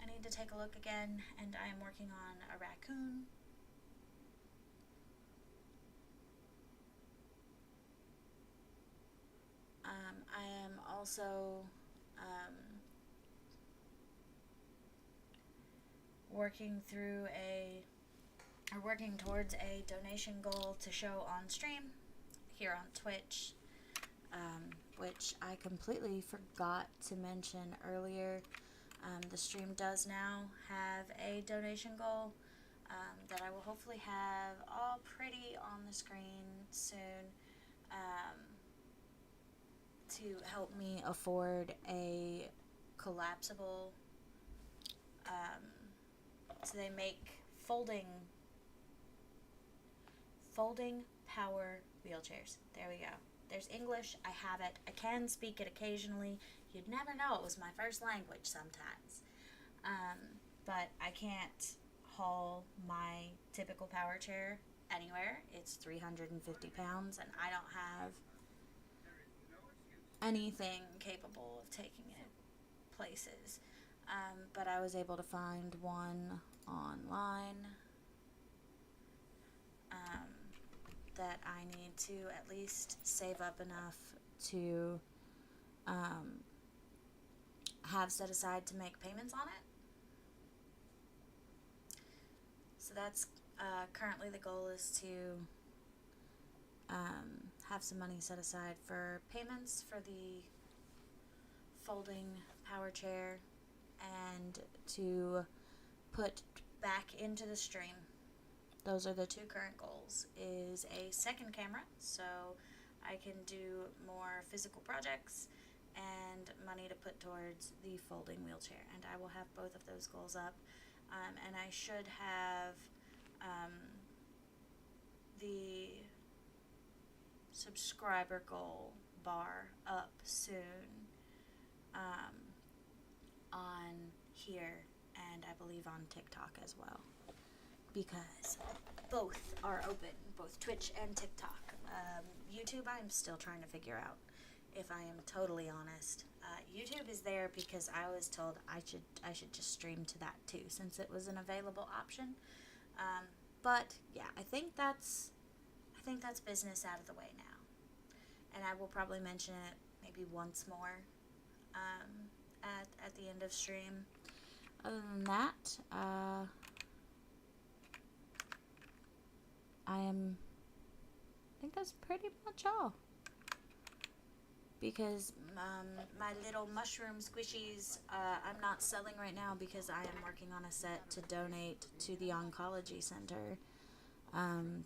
I need to take a look again, and I am working on a raccoon. I am also working towards a donation goal to show on stream here on Twitch, which I completely forgot to mention earlier. The stream does now have a donation goal that I will hopefully have all pretty on the screen soon, to help me afford a collapsible, so they make folding power wheelchairs. There we go. There's English. I have it. I can speak it occasionally. You'd never know it was my first language sometimes. But I can't haul my typical power chair anywhere. It's 350 pounds, and I don't have anything capable of taking it places. But I was able to find one online that I need to at least save up enough to have set aside to make payments on it. So that's currently the goal, is to have some money set aside for payments for the folding power chair, and to put back into the stream. Those are the two current goals, is a second camera so I can do more physical projects, and money to put towards the folding wheelchair. And I will have both of those goals up, and I should have the subscriber goal bar up soon, on here, and I believe on TikTok as well, because both are open, both Twitch and TikTok. YouTube, I'm still trying to figure out, if I am totally honest. YouTube is there because I was told I should just stream to that too, since it was an available option. But yeah, I think that's business out of the way now, and I will probably mention it maybe once more at the end of stream. Other than that, I think that's pretty much all. Because my little mushroom squishies, I'm not selling right now because I am working on a set to donate to the oncology center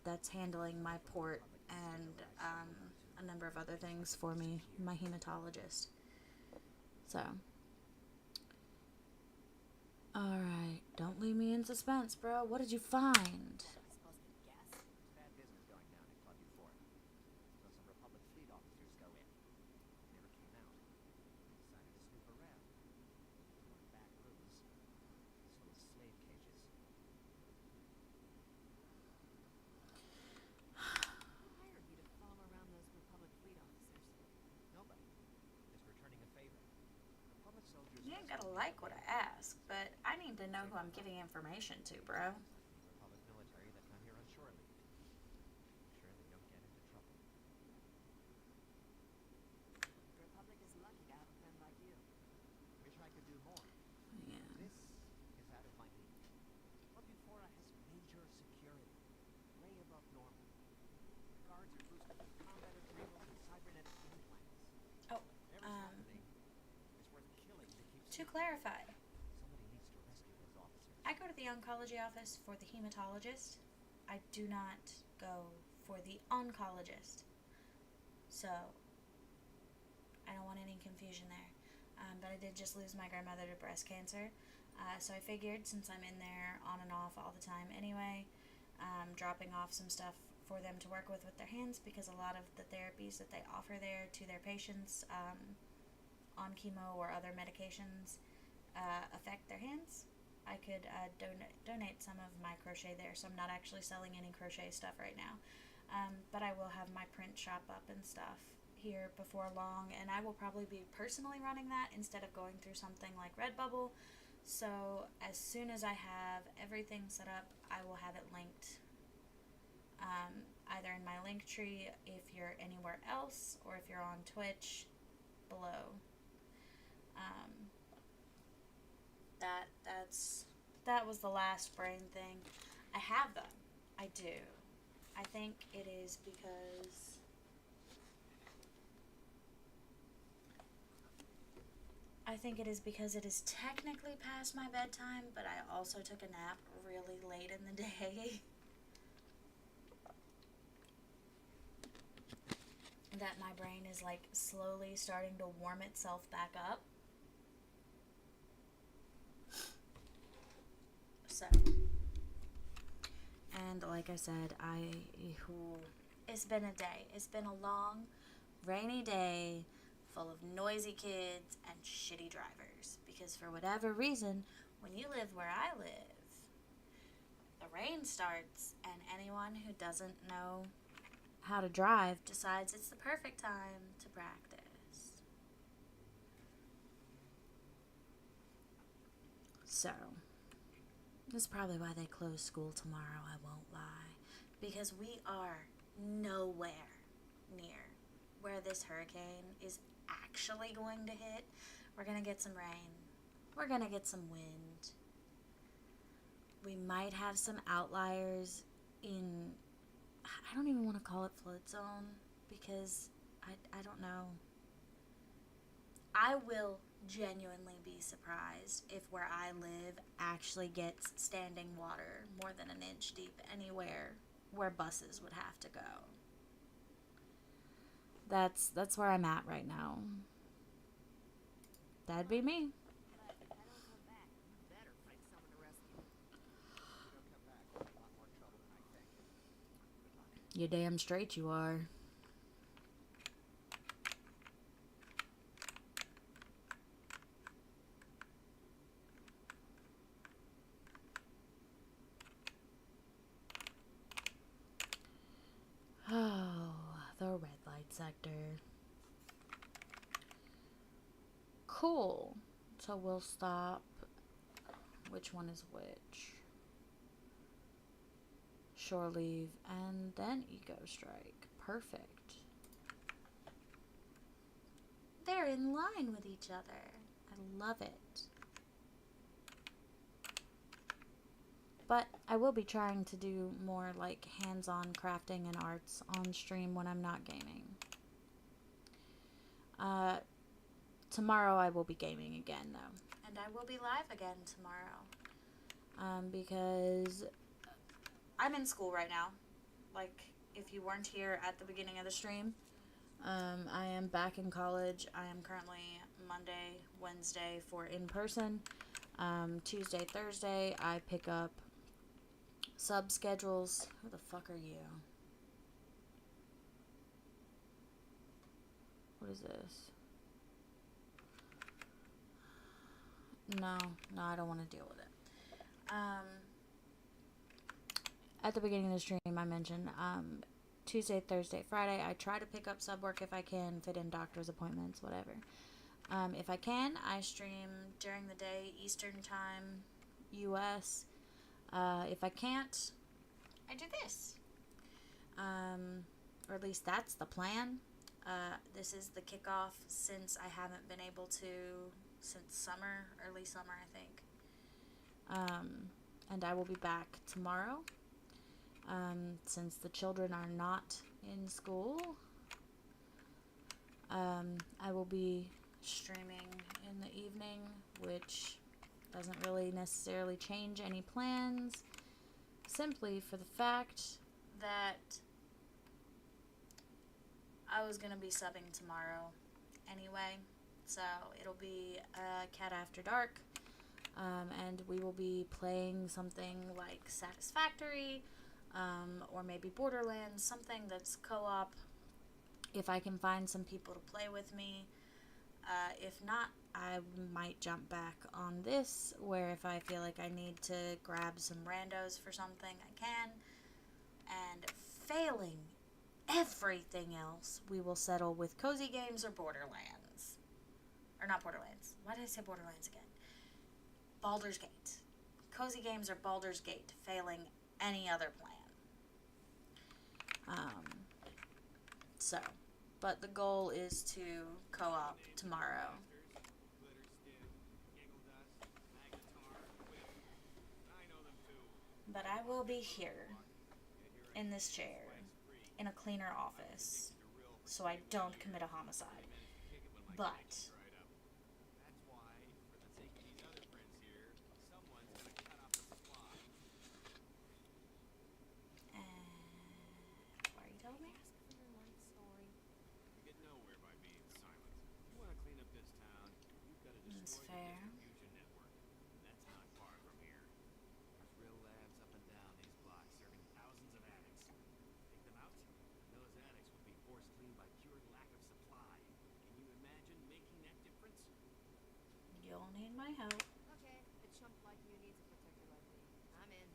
that's handling my port and a number of other things for me, my hematologist. So, alright, don't leave me in suspense, bro. What did you find? Supposed to guess? Bad business going down in Club Euphoria. So some Republic fleet officers go in. They never came out. They decided to snoop around. One back rooms. These little slave cages. Who hired you to follow around those Republic fleet officers? Nobody. Just returning a favor. Republic soldiers. You ain't gotta like what I ask, but I need to know who I'm giving information to, bro. Republic military that come here on shore leave. Make sure they don't get into trouble. The Republic is lucky to have a friend like you. Wish I could do more. Yeah. This is out of my league. Club Euphoria has major security. Way above normal. Guards are boosted with combat adrenals and cybernetic implants. Oh, Whatever's happening is worth killing to keep to clarify, Somebody needs to rescue those officers. I go to the oncology office for the hematologist. I do not go for the oncologist. So, I don't want any confusion there. But I did just lose my grandmother to breast cancer. So I figured, since I'm in there on and off all the time anyway, dropping off some stuff for them to work with their hands, because a lot of the therapies that they offer there to their patients on chemo or other medications affect their hands. I could donate some of my crochet there, so I'm not actually selling any crochet stuff right now. But I will have my print shop up and stuff here before long, and I will probably be personally running that instead of going through something like Redbubble. So as soon as I have everything set up, I will have it linked either in my link tree if you're anywhere else, or if you're on Twitch, below. That was the last brain thing. I have them. I do. I think it is because it is technically past my bedtime, but I also took a nap really late in the day. That my brain is like slowly starting to warm itself back up. So, and like I said, it's been a day. It's been a long, rainy day full of noisy kids and shitty drivers. Because for whatever reason, when you live where I live, the rain starts, and anyone who doesn't know how to drive decides it's the perfect time to practice. So, this is probably why they close school tomorrow, I won't lie. Because we are nowhere near where this hurricane is actually going to hit. We're going to get some rain. We're going to get some wind. We might have some outliers in, I don't even want to call it flood zone, because I don't know. I will genuinely be surprised if where I live actually gets standing water more than an inch deep anywhere where buses would have to go. That's where I'm at right now. That'd be me. But if I don't come back, you better find someone to rescue me. If you don't come back, we'll have a lot more trouble than I think. Good luck. You're damn straight you are. Oh, the red light sector. Cool. So we'll stop. Which one is which? Shore leave and then eco strike. Perfect. They're in line with each other. I love it. But I will be trying to do more like hands-on crafting and arts on stream when I'm not gaming. Tomorrow I will be gaming again though. And I will be live again tomorrow. Because I'm in school right now. Like, if you weren't here at the beginning of the stream, I am back in college. I am currently Monday, Wednesday for in-person. Tuesday, Thursday, I pick up sub schedules. Who the fuck are you? What is this? No, I don't want to deal with it. At the beginning of the stream, I mentioned Tuesday, Thursday, Friday, I try to pick up sub work if I can, fit in doctor's appointments, whatever. If I can, I stream during the day, Eastern Time, US. If I can't, I do this. Or at least that's the plan. This is the kickoff since I haven't been able to since summer, early summer, I think. And I will be back tomorrow. Since the children are not in school, I will be streaming in the evening, which doesn't really necessarily change any plans, simply for the fact that I was going to be subbing tomorrow anyway, so it'll be Cat After Dark, and we will be playing something like Satisfactory, or maybe Borderlands, something that's co-op, if I can find some people to play with me. If not, I might jump back on this, where if I feel like I need to grab some randos for something, I can. And failing everything else, we will settle with Cozy Games or Borderlands. Or not Borderlands. Why did I say Borderlands again? Baldur's Gate. Cozy Games or Baldur's Gate, failing any other plan. But the goal is to co-op tomorrow. But I will be here, in this chair, in a cleaner office, so I don't commit a homicide. But why are you telling me? That's fair. You'll need my help. Okay, a chump like you needs a protector like me. I'm in.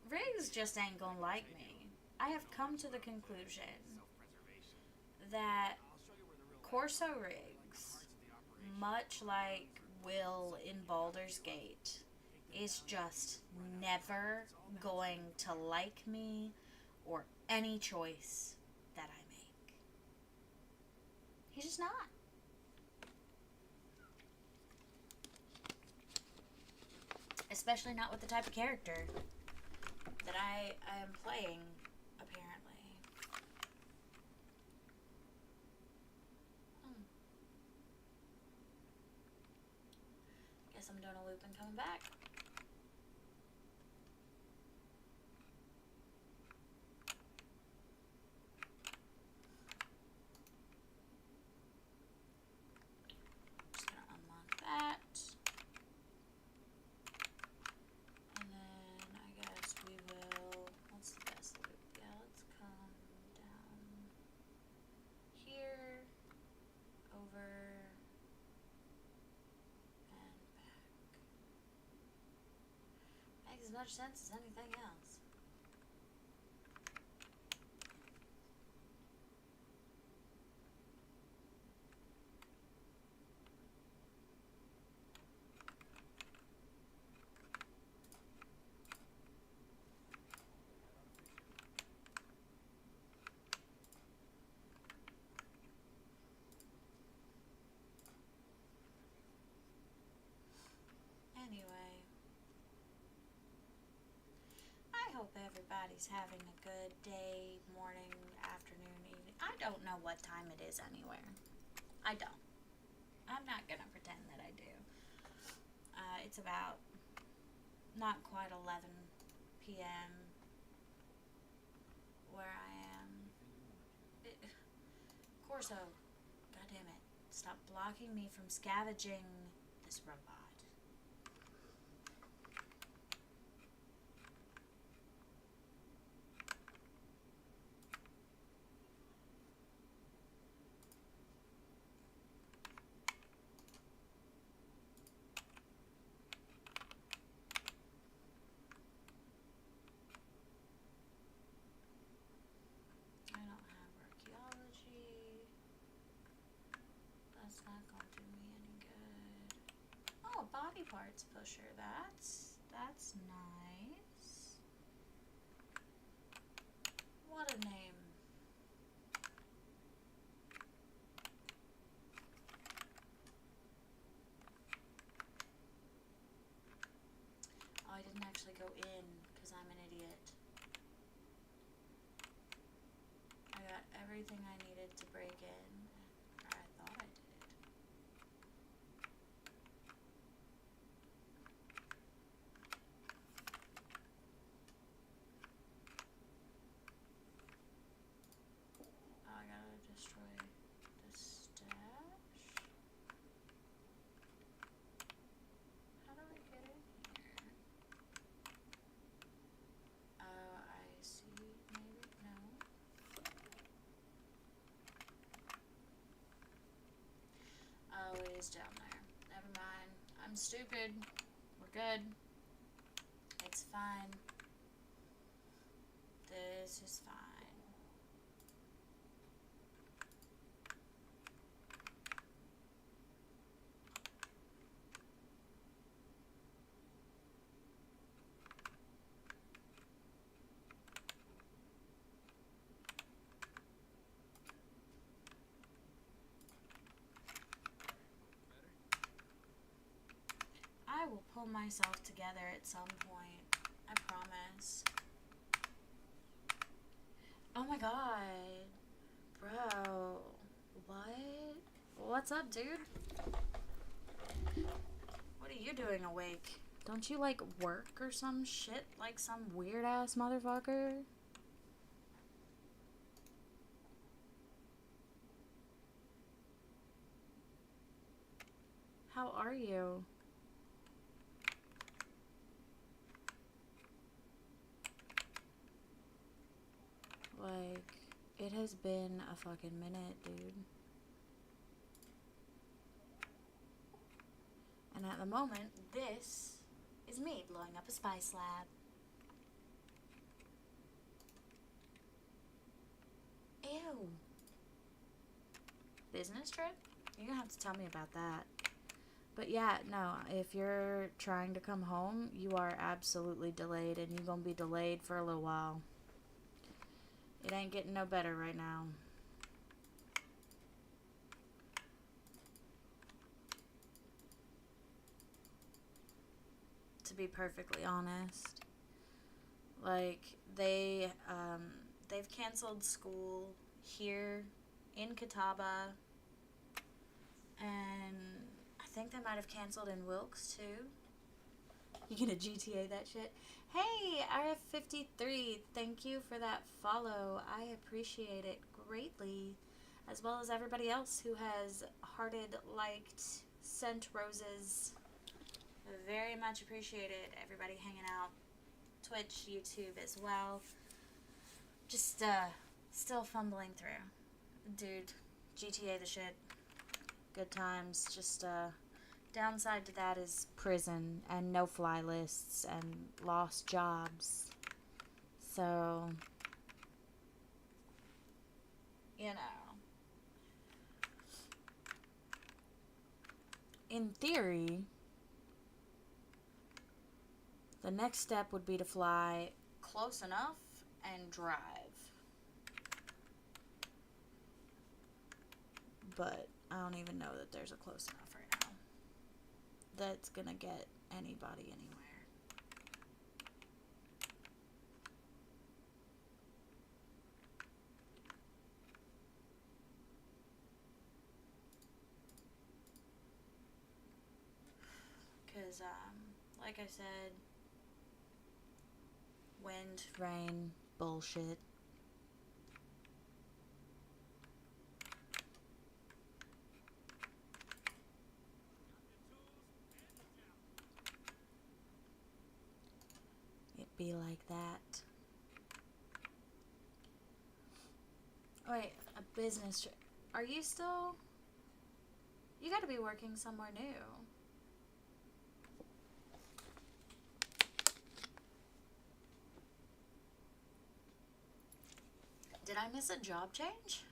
Riggs just ain't gonna like me. I have come to the conclusion that Corso Riggs, much like Will in Baldur's Gate, is just never going to like me or any choice that I make. He's just not. Especially not with the type of character that I am playing, apparently. Guess I'm doing a loop and coming back. Just gonna unlock that. And then I guess we will, what's the best loop? Yeah, let's come down here, over, and back. Makes as much sense as anything else. Anyway, hope everybody's having a good day, morning, afternoon, evening. I don't know what time it is anywhere. I don't. I'm not gonna pretend that I do. It's about not quite 11 p.m. where I am. Corso, goddamn it. Stop blocking me from scavenging this robot. I don't have archaeology. That's not gonna do me any good. Oh, body parts pusher. That's nice. What a name. Oh, I didn't actually go in because I'm an idiot. I got everything I needed to break in. Or I thought I did. Oh, I gotta destroy the stash. How do I get in here? Oh, I see. Maybe? No. Oh, it is down there. Never mind. I'm stupid. We're good. It's fine. This is fine. I will pull myself together at some point. I promise. Oh my god. Bro. What? What's up, dude? What are you doing awake? Don't you, like, work or some shit? Like some weird-ass motherfucker? How are you? Like, it has been a fucking minute, dude. And at the moment, this is me blowing up a spice lab. Ew. Business trip? You're gonna have to tell me about that. But yeah, no, if you're trying to come home, you are absolutely delayed, and you're gonna be delayed for a little while. It ain't getting no better right now. To be perfectly honest. Like, they've canceled school here in Catawba, and I think they might have canceled in Wilkes too. You gonna GTA that shit? Hey, RF53, thank you for that follow. I appreciate it greatly. As well as everybody else who has hearted, liked, sent roses. Very much appreciated. Everybody hanging out. Twitch, YouTube as well. Just, still fumbling through. Dude, GTA the shit. Good times. Just, downside to that is prison and no-fly lists and lost jobs. So, you know. In theory, the next step would be to fly close enough and drive. But I don't even know that there's a close enough right now that's gonna get anybody anywhere. because, like I said, wind, rain, bullshit. It be like that. Wait, a business trip. Are you still? You gotta be working somewhere new. Did I miss a job change?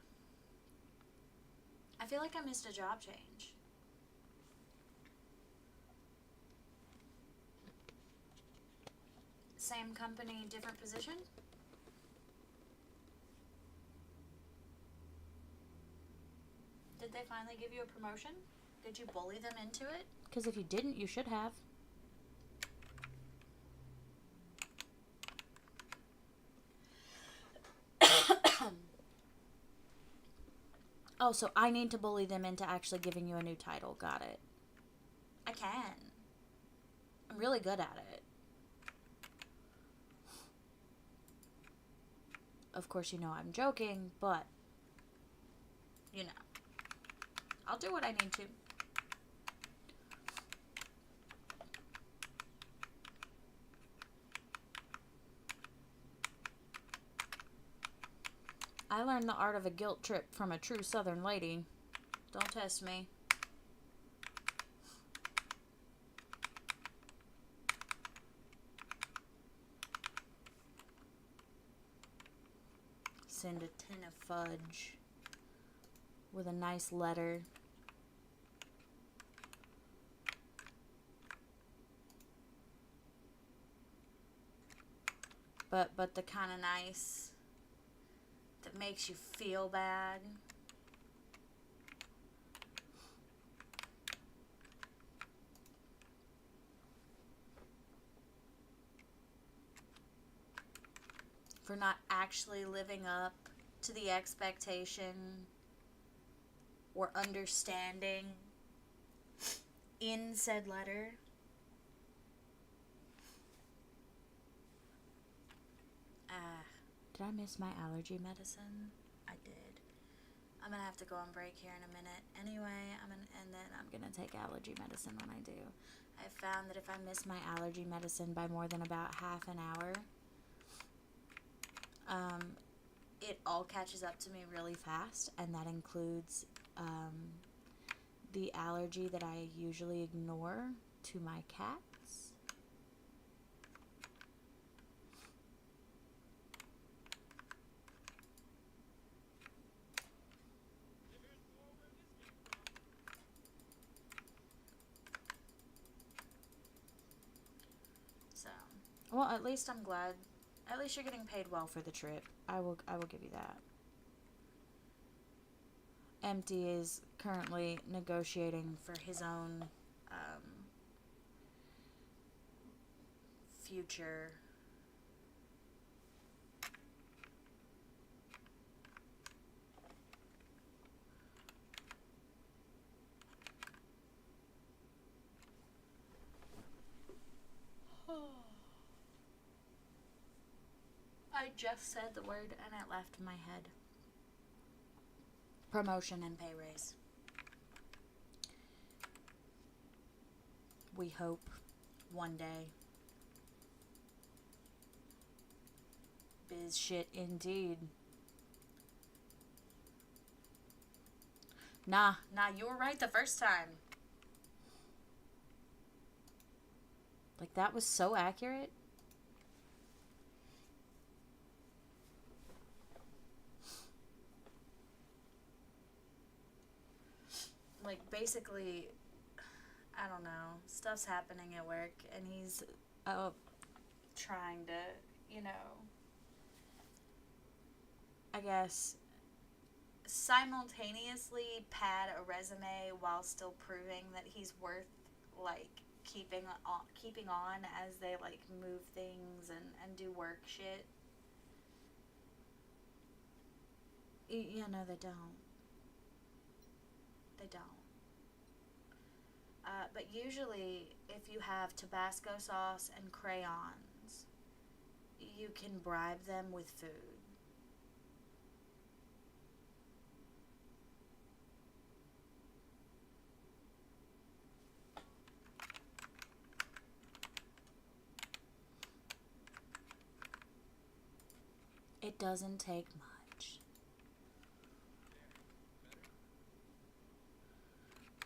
I feel like I missed a job change. Same company, different position? Did they finally give you a promotion? Did you bully them into it? Because if you didn't, you should have. Oh, so I need to bully them into actually giving you a new title. Got it. I can. I'm really good at it. Of course, you know I'm joking, but, you know, I'll do what I need to. I learned the art of a guilt trip from a true Southern lady. Don't test me. Send a tin of fudge with a nice letter. But the kind of nice that makes you feel bad. For not actually living up to the expectation or understanding in said letter. Did I miss my allergy medicine? I did. I'm gonna have to go on break here in a minute. Anyway, and then I'm gonna take allergy medicine when I do. I found that if I miss my allergy medicine by more than about half an hour, it all catches up to me really fast, and that includes the allergy that I usually ignore to my cats. So, well, at least I'm glad. At least you're getting paid well for the trip. I will give you that. Empty is currently negotiating for his own future. I just said the word and it left my head. Promotion and pay raise. We hope one day. Biz shit indeed. Nah, you were right the first time. Like, that was so accurate. Like, basically, I don't know, stuff's happening at work, and he's trying to, you know, I guess, simultaneously pad a resume while still proving that he's worth, like, keeping on as they, like, move things and do work shit. Yeah, no, they don't. They don't. But usually, if you have Tabasco sauce and crayons, you can bribe them with food. It doesn't take much.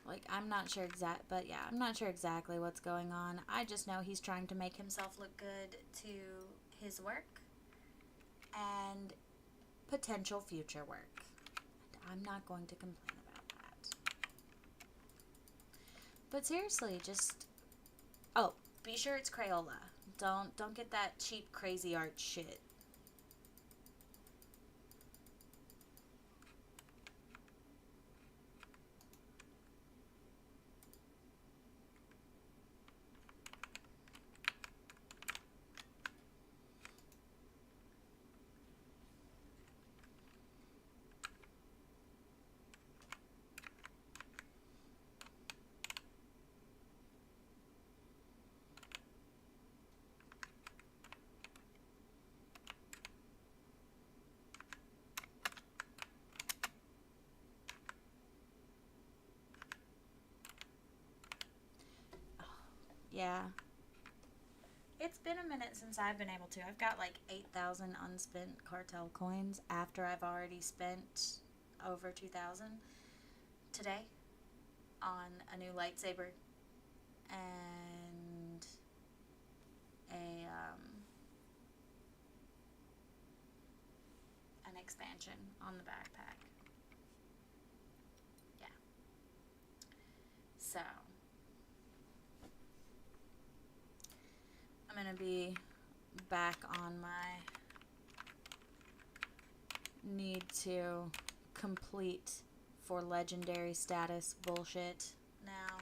Like, I'm not sure I'm not sure exactly what's going on. I just know he's trying to make himself look good to his work and potential future work. And I'm not going to complain about that. But seriously, just, oh, be sure it's Crayola. Don't get that cheap crazy art shit. Yeah. It's been a minute since I've been able to. I've got like 8,000 unspent cartel coins after I've already spent over 2,000 today on a new lightsaber and an expansion on the backpack. Yeah. So I'm gonna be back on my need to complete for legendary status bullshit now.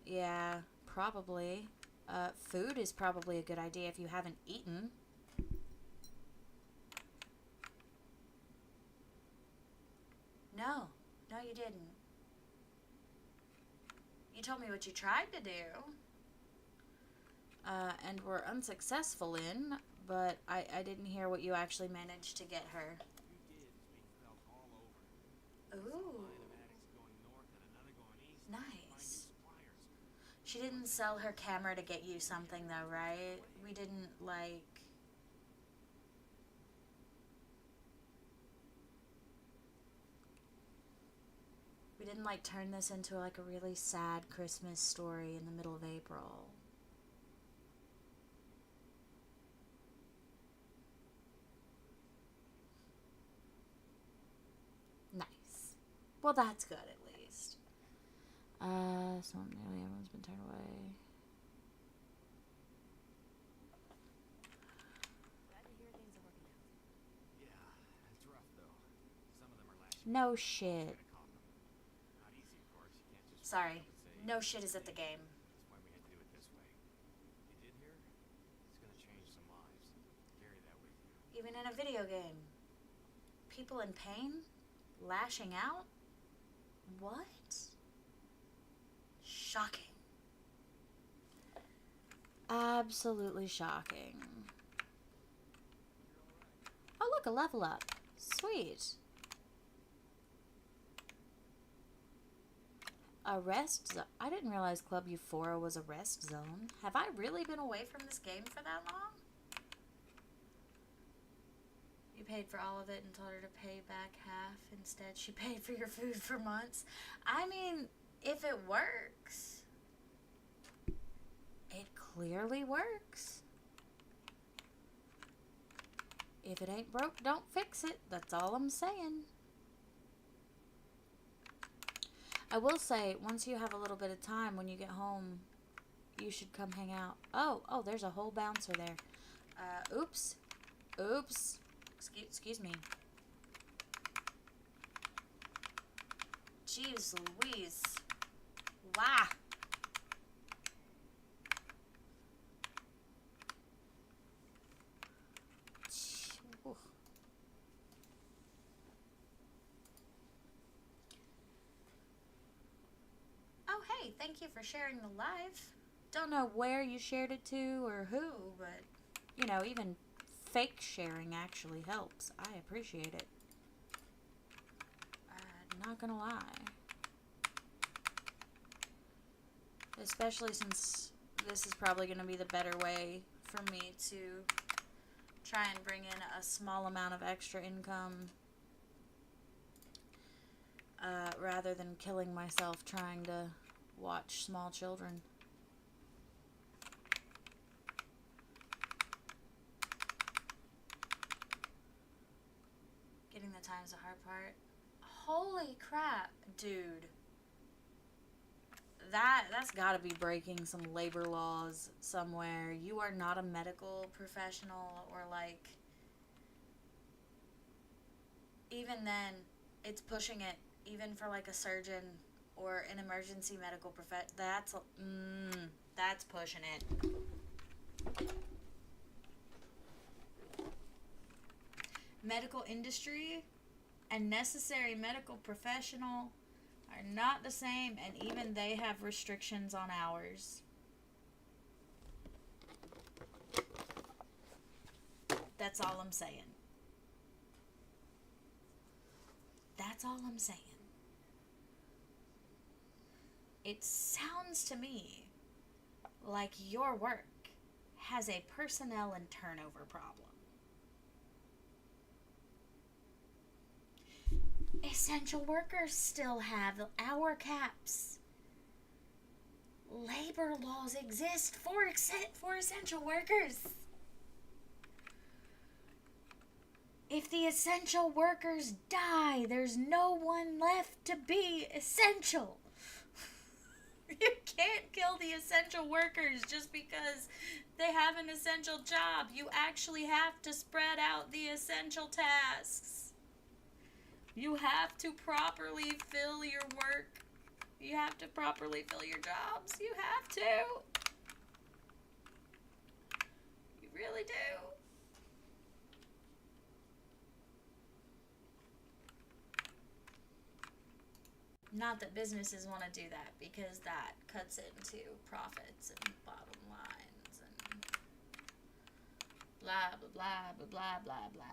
Yeah, probably. Food is probably a good idea if you haven't eaten. No, you didn't. You told me what you tried to do. And were unsuccessful in, but I didn't hear what you actually managed to get her. You did. It's being felt all over. Ooh. Line of addicts going north and another going east. Find new Nice. suppliers. She didn't sell her camera to get you something though, right? We didn't like... We didn't like turn this into like a really sad Christmas story in the middle of April. Nice. Well, that's good at least. So nearly everyone's been turned away. Glad to hear things are working out. Yeah, it's rough though. Some of them are lashing. No shit. Gotta calm them. Not easy, of course. You can't just Sorry. walk up and say, No shit is at the game. that's why we had to do it this way. You did hear? It's gonna change some lives. Carry that with you. Even in a video game. People in pain? Lashing out? What? Shocking. Absolutely shocking. Oh, look, a level up. Sweet. A rest zone. I didn't realize Club Euphoria was a rest zone. Have I really been away from this game for that long? You paid for all of it and told her to pay back half. Instead, she paid for your food for months. I mean, if it works, it clearly works. If it ain't broke, don't fix it. That's all I'm saying. I will say, once you have a little bit of time, when you get home, you should come hang out. Oh, there's a whole bouncer there. Oops. Excuse me. Jeez Louise. Wow. Hey, thank you for sharing the live. Don't know where you shared it to or who, but, you know, even fake sharing actually helps. I appreciate it. Not gonna lie. Especially since this is probably gonna be the better way for me to try and bring in a small amount of extra income rather than killing myself trying to watch small children. Getting the time's the hard part. Holy crap, dude. That's gotta be breaking some labor laws somewhere. You are not a medical professional, or like, even then, it's pushing it, even for like a surgeon or an emergency medical that's pushing it. Medical industry and necessary medical professional are not the same, and even they have restrictions on hours. That's all I'm saying. That's all I'm saying. It sounds to me like your work has a personnel and turnover problem. Essential workers still have hour caps. Labor laws exist for essential workers. If the essential workers die, there's no one left to be essential. You can't kill the essential workers just because they have an essential job. You actually have to spread out the essential tasks. You have to properly fill your work. You have to properly fill your jobs. You have to. You really do. Not that businesses want to do that, because that cuts into profits and bottom lines and blah, blah, blah, blah, blah, blah, blah.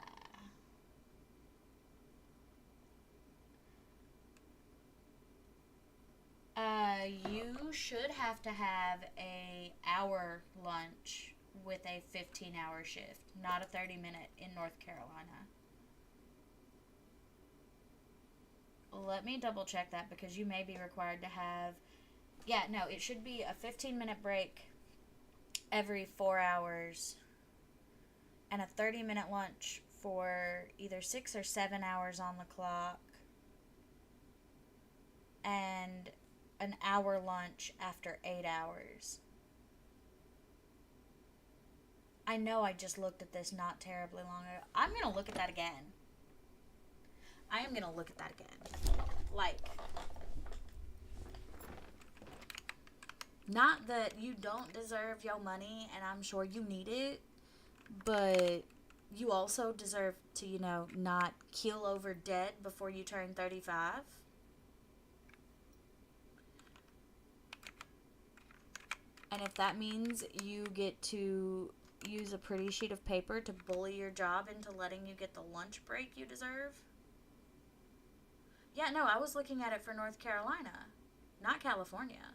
You should have to have a hour lunch with a 15-hour shift, not a 30-minute in North Carolina. Let me double check that, because you may be required to have... Yeah, no, it should be a 15-minute break every 4 hours and a 30-minute lunch for either 6 or 7 hours on the clock, and an hour lunch after 8 hours. I know I just looked at this not terribly long ago. I'm going to look at that again. I am going to look at that again. Like, not that you don't deserve your money, and I'm sure you need it, but you also deserve to, you know, not keel over dead before you turn 35. And if that means you get to use a pretty sheet of paper to bully your job into letting you get the lunch break you deserve. Yeah, no, I was looking at it for North Carolina, not California.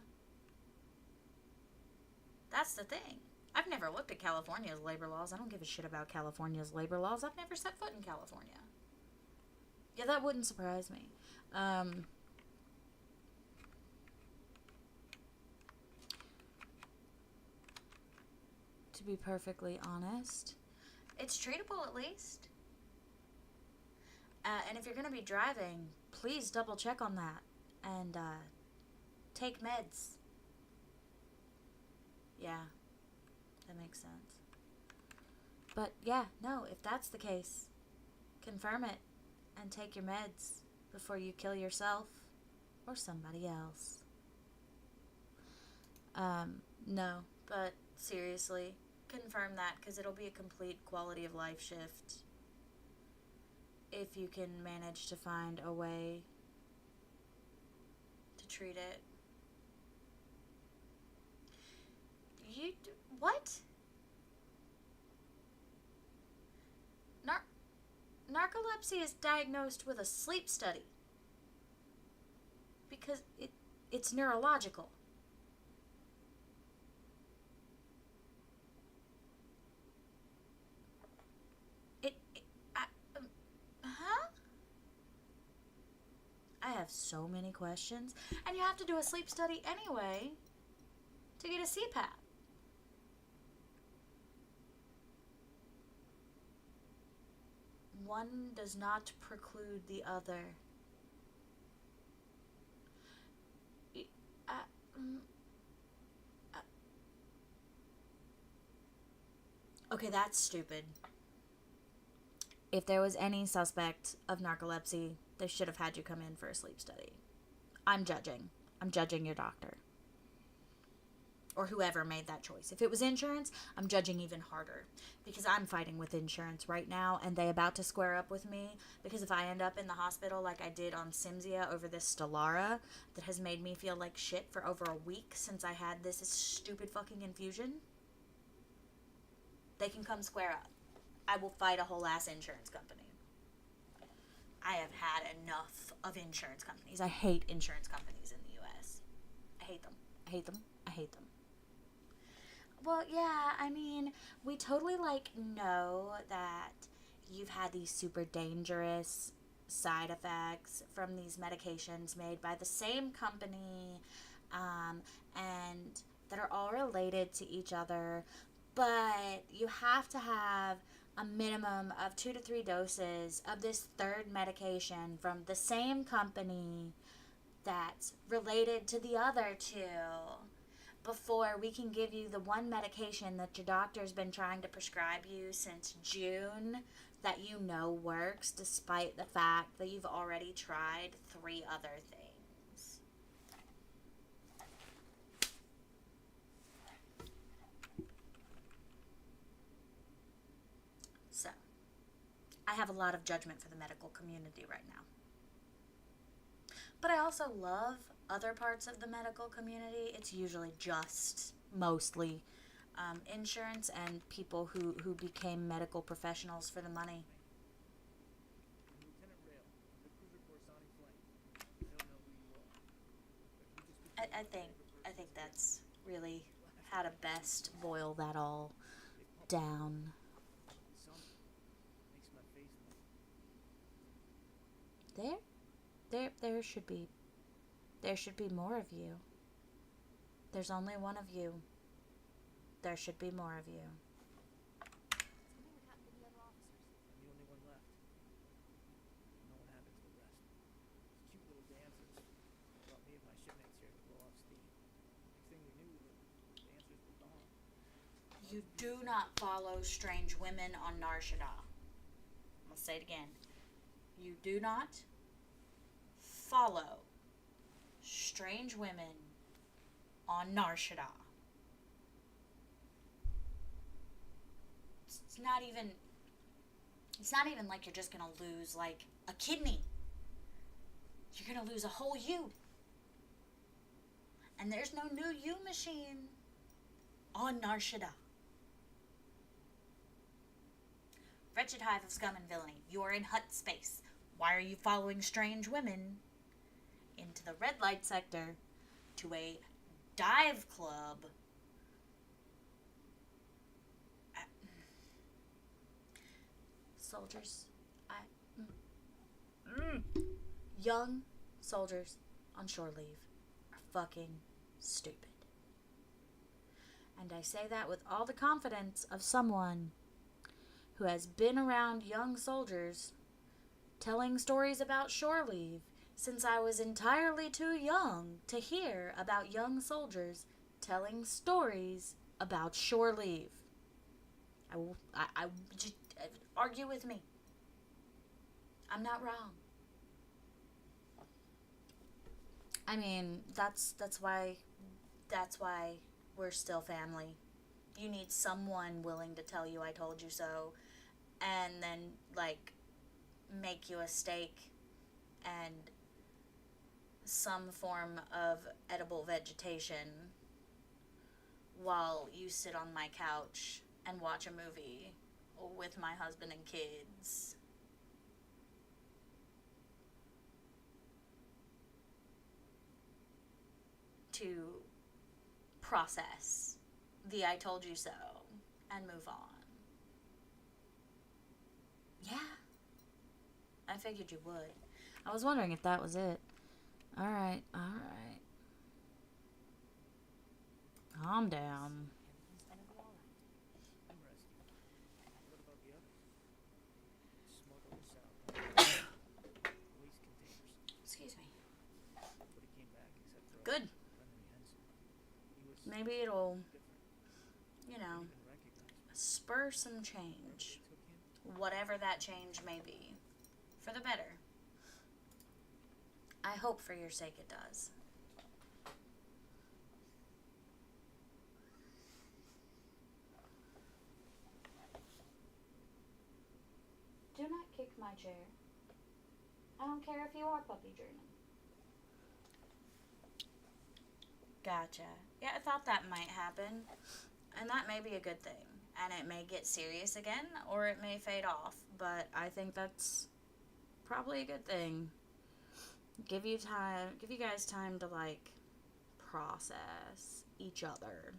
That's the thing. I've never looked at California's labor laws. I don't give a shit about California's labor laws. I've never set foot in California. Yeah, that wouldn't surprise me. To be perfectly honest, it's treatable at least. And if you're going to be driving, please double check on that and take meds. Yeah, that makes sense. But yeah, no, if that's the case, confirm it and take your meds before you kill yourself or somebody else. No, but seriously, confirm that, because it'll be a complete quality of life shift if you can manage to find a way to treat it. What? Narcolepsy is diagnosed with a sleep study because it's neurological. Huh? I have so many questions, and you have to do a sleep study anyway to get a CPAP. One does not preclude the other. Uh, mm, uh, okay, that's stupid. If there was any suspect of narcolepsy, they should have had you come in for a sleep study. I'm judging. I'm judging your doctor. Or whoever made that choice. If it was insurance, I'm judging even harder. Because I'm fighting with insurance right now, and they about to square up with me. Because if I end up in the hospital like I did on Simzia over this Stellara that has made me feel like shit for over a week since I had this stupid fucking infusion, they can come square up. I will fight a whole ass insurance company. I have had enough of insurance companies. I hate insurance companies in the US. I hate them. I hate them. I hate them. Well, yeah, I mean, we totally, know that you've had these super dangerous side effects from these medications made by the same company, and that are all related to each other, but you have to have a minimum of 2 to 3 doses of this third medication from the same company that's related to the other two before we can give you the one medication that your doctor's been trying to prescribe you since June that you know works, despite the fact that you've already tried 3 other things. So, I have a lot of judgment for the medical community right now. But I also love other parts of the medical community. It's usually just mostly insurance and people who became medical professionals for the money. Lieutenant Rail, the cruiser Corsani flight. I don't know who you are, but you just became I my think favorite I person think to that's really how to best boil that all down. Something makes my face move. There should be more of you. There's only one of you. There should be more of you. Tell me what happened to the other officers. I'm the only one left. I know what happened to the rest. These cute little dancers brought me and my shipmates here to blow off steam. Next thing we knew, the dancers were gone. You do not follow strange women on Narshada. I'm gonna say it again. You do not follow strange women on Narshada. It's not even like you're just gonna lose like a kidney. You're gonna lose a whole you. And there's no new you machine on Narshada. Wretched hive of scum and villainy, you are in hut space. Why are you following strange women into the red light sector to a dive club? Soldiers, young soldiers on shore leave are fucking stupid. And I say that with all the confidence of someone who has been around young soldiers telling stories about shore leave since I was entirely too young to hear about young soldiers telling stories about shore leave. I just argue with me. I'm not wrong. I mean, that's why we're still family. You need someone willing to tell you I told you so, and then make you a steak and some form of edible vegetation while you sit on my couch and watch a movie with my husband and kids. To process the I told you so and move on. Yeah. I figured you would. I was wondering if that was it. Alright, alright. Calm down. Everything's gonna be alright. I'm resting. What about the others? Smugglers out. Waste containers. Excuse me. Nobody came back except for Good. Henry Henson. He was Maybe it'll, different. you know, Didn't even recognize me. spur some change. They took him. Whatever that change may be. For the better. I hope for your sake it does. Do not kick my chair. I don't care if you are puppy German. Gotcha. Yeah, I thought that might happen. And that may be a good thing. And it may get serious again, or it may fade off. But I think that's probably a good thing. Give you guys time to, like, process each other.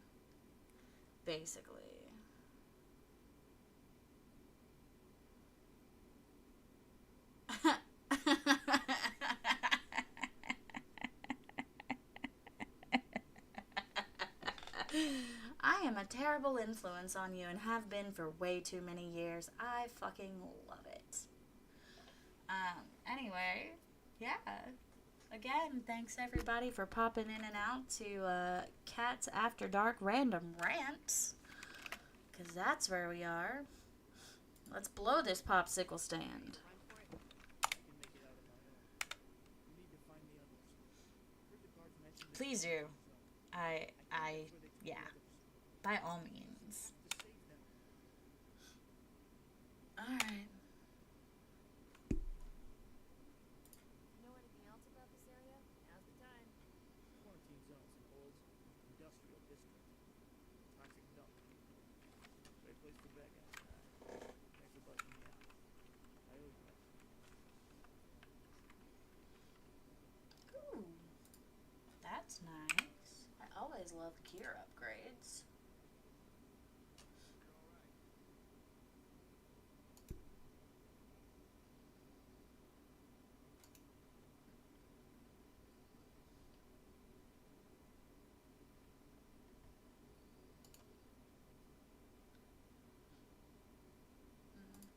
Basically. I am a terrible influence on you and have been for way too many years. I fucking love it. Anyway, yeah. Again, thanks everybody for popping in and out to Cats After Dark Random Rants. Because that's where we are. Let's blow this popsicle stand. Time for it? I can make it out on my own. You need to find the others. Heard the guards mention the Please do. zone. I, think that's where they took the yeah. others. By all means. To save them. Alright. Know anything else about this area? Now's the time. Quarantine zones in old industrial district. Toxic dump. Great place for bad guys. Thanks for busting me out. I owe you one. Ooh. That's nice. I always love gear upgrades.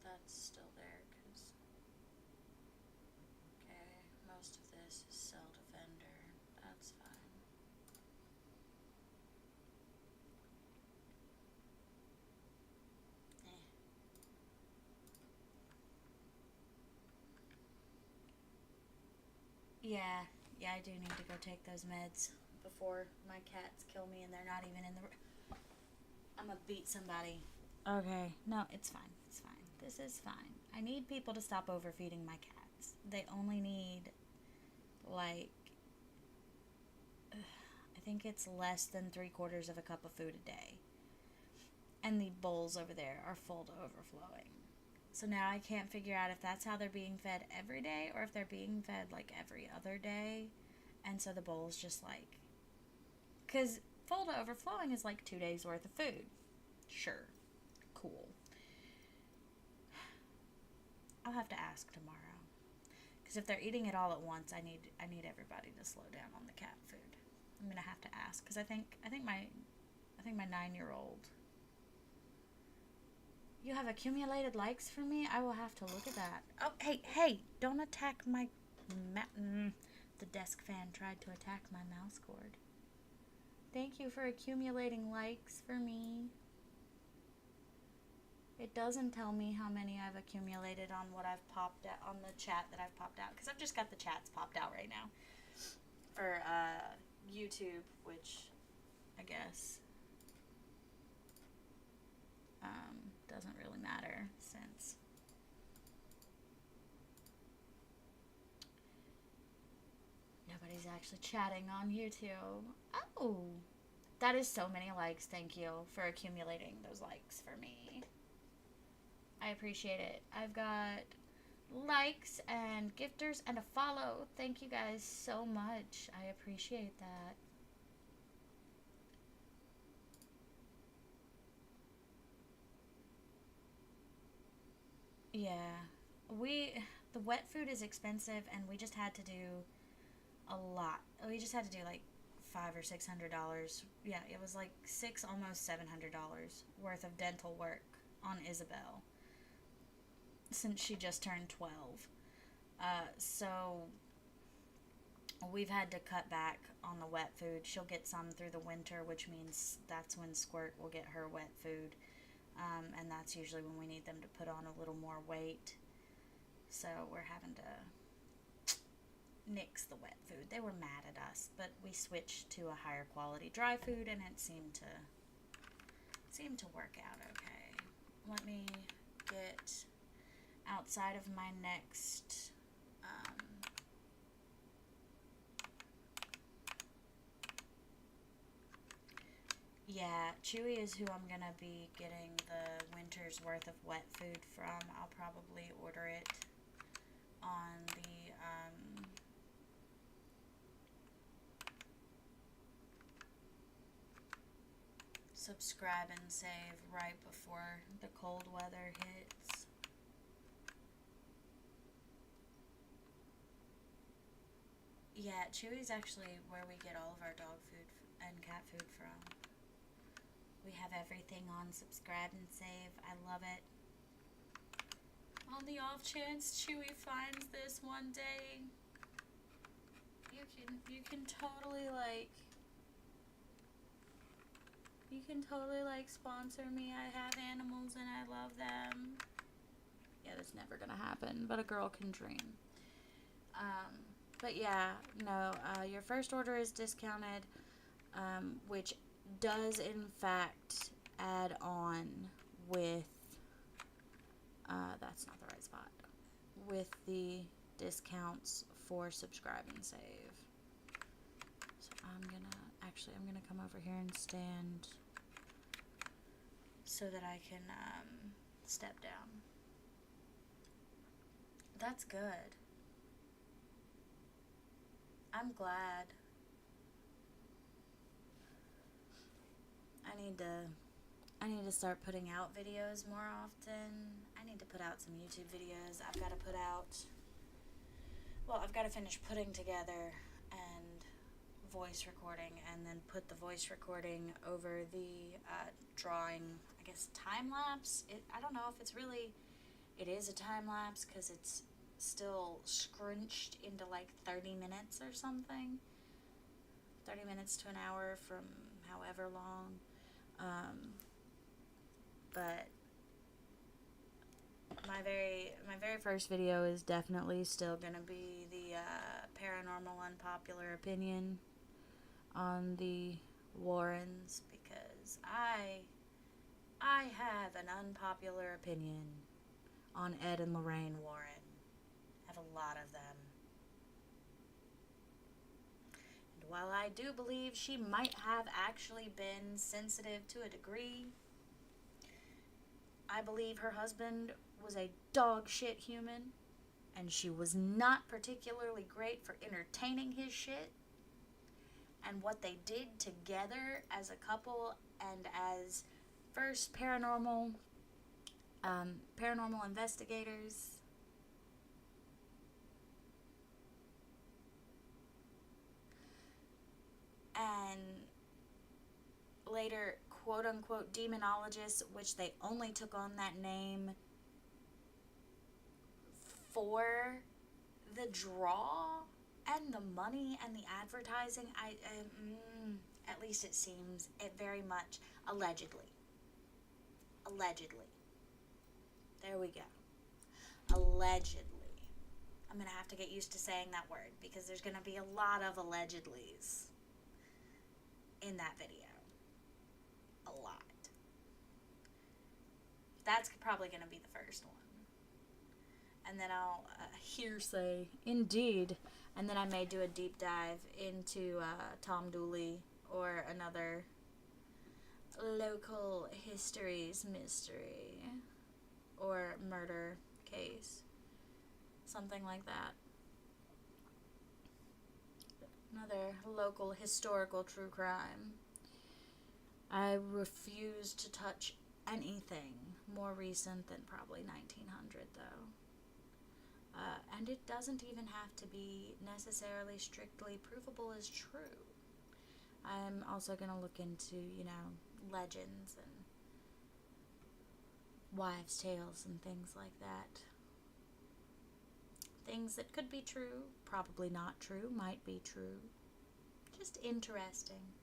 That's still there, because... Okay, most of this is Cell Defender. That's fine. Eh. Yeah, I do need to go take those meds before my cats kill me and they're not even in the... I'm gonna beat somebody. Okay, no, it's fine. It's fine. This is fine. I need people to stop overfeeding my cats. They only need, like, I think it's less than 3/4 of a cup of food a day. And the bowls over there are full to overflowing. So now I can't figure out if that's how they're being fed every day or if they're being fed, like, every other day. And so the bowl's just, like... Because full to overflowing is, like, 2 days worth of food. Sure. Cool. I'll have to ask tomorrow. Because if they're eating it all at once, I need everybody to slow down on the cat food. I'm gonna have to ask because I think my 9-year-old. You have accumulated likes for me. I will have to look at that. Oh, hey! Don't attack my. The desk fan tried to attack my mouse cord. Thank you for accumulating likes for me. It doesn't tell me how many I've accumulated on what I've popped out on the chat that I've popped out because I've just got the chats popped out right now for YouTube, which I guess doesn't really matter since nobody's actually chatting on YouTube. Oh, That is so many likes. Thank you for accumulating those likes for me. I appreciate it. I've got likes and gifters and a follow. Thank you guys so much. I appreciate that. Yeah. The wet food is expensive, and we just had to do a lot. We just had to do like $500 or $600. Yeah, it was like almost $700 worth of dental work on Isabel since she just turned 12. So we've had to cut back on the wet food. She'll get some through the winter, which means that's when Squirt will get her wet food. And that's usually when we need them to put on a little more weight. So we're having to nix the wet food. They were mad at us, but we switched to a higher quality dry food, and it seemed to work out okay. Let me get outside of my next yeah, Chewy is who I'm gonna be getting the winter's worth of wet food from. I'll probably order it on the subscribe and save right before the cold weather hits. Yeah, Chewy's actually where we get all of our dog food and cat food from. We have everything on subscribe and save. I love it. On the off chance Chewy finds this one day, you can totally sponsor me. I have animals and I love them. Yeah, that's never gonna happen, but a girl can dream. But yeah, no, your first order is discounted, which does in fact add on with, that's not the right spot, with the discounts for subscribe and save. So I'm gonna come over here and stand so that I can step down. That's good. I'm glad. I need to start putting out videos more often. I need to put out some YouTube videos. I've got to finish putting together and voice recording, and then put the voice recording over the drawing, I guess, time lapse. I don't know if it is a time lapse because it's still scrunched into like 30 minutes or something. 30 minutes to an hour from however long. But my very first video is definitely still gonna be the paranormal unpopular opinion on the Warrens, because I have an unpopular opinion on Ed and Lorraine Warren. I have a lot of them. And while I do believe she might have actually been sensitive to a degree, I believe her husband was a dog shit human, and she was not particularly great for entertaining his shit. And what they did together as a couple and as first paranormal investigators, and later quote-unquote demonologists, which they only took on that name for the draw and the money and the advertising. At least it seems, it very much, allegedly. There we go. Allegedly. I'm gonna have to get used to saying that word, because there's gonna be a lot of allegedlys in that video. A lot. That's probably gonna be the first one. And then I'll hearsay, indeed. And then I may do a deep dive into Tom Dooley or another local history's mystery or murder case. Something like that. Another local historical true crime. I refuse to touch anything more recent than probably 1900, though. And it doesn't even have to be necessarily strictly provable as true. I'm also going to look into, legends and wives' tales and things like that. Things that could be true, probably not true, might be true. Just interesting.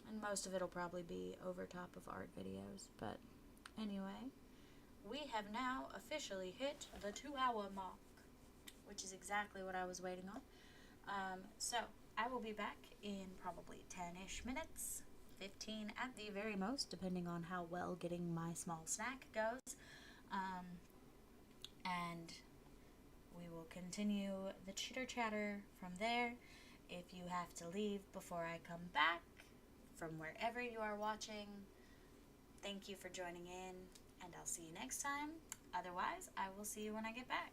And most of it'll probably be over top of art videos. But anyway, we have now officially hit the 2-hour mark, which is exactly what I was waiting on. So I will be back in probably 10-ish minutes, 15 at the very most, depending on how well getting my small snack goes. And we will continue the chitter chatter from there. If you have to leave before I come back from wherever you are watching, thank you for joining in, and I'll see you next time. Otherwise, I will see you when I get back.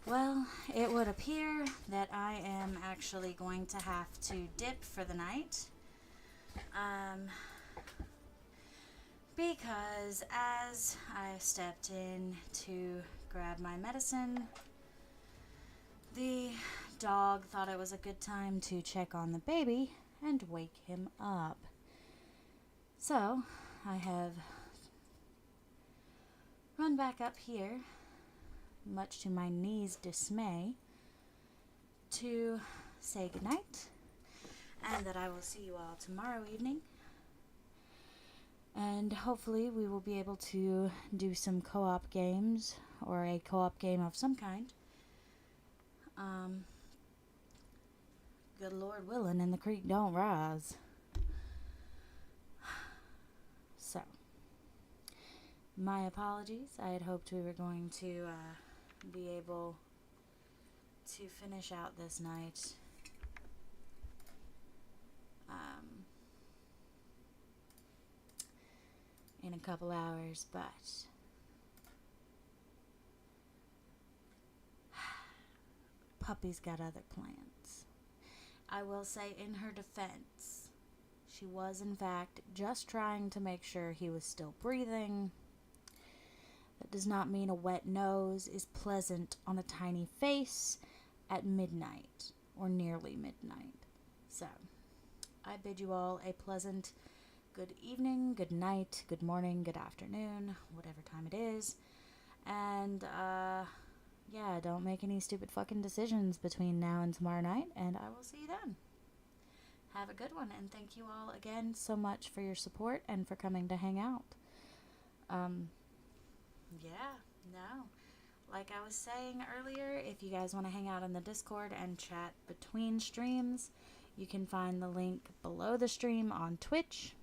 Well, it would appear that I am actually going to have to dip for the night. Because as I stepped in to grab my medicine, the dog thought it was a good time to check on the baby and wake him up. So, I have run back up here, much to my niece's dismay, to say goodnight, and that I will see you all tomorrow evening. And hopefully we will be able to do some co-op games, or a co-op game of some kind. Good Lord willing, and the creek don't rise. So, my apologies. I had hoped we were going to be able to finish out this night in a couple hours, but Puppy's got other plans. I will say, in her defense, she was in fact just trying to make sure he was still breathing. That does not mean a wet nose is pleasant on a tiny face at midnight, or nearly midnight. So, I bid you all a pleasant good evening, good night, good morning, good afternoon, whatever time it is. And, yeah, don't make any stupid fucking decisions between now and tomorrow night, and I will see you then. Have a good one, and thank you all again so much for your support and for coming to hang out. Yeah, no. Like I was saying earlier, if you guys want to hang out in the Discord and chat between streams, you can find the link below the stream on Twitch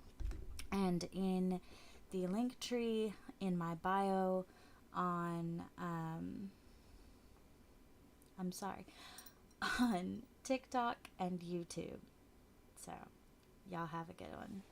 and in the link tree in my bio on, on TikTok and YouTube. So, y'all have a good one.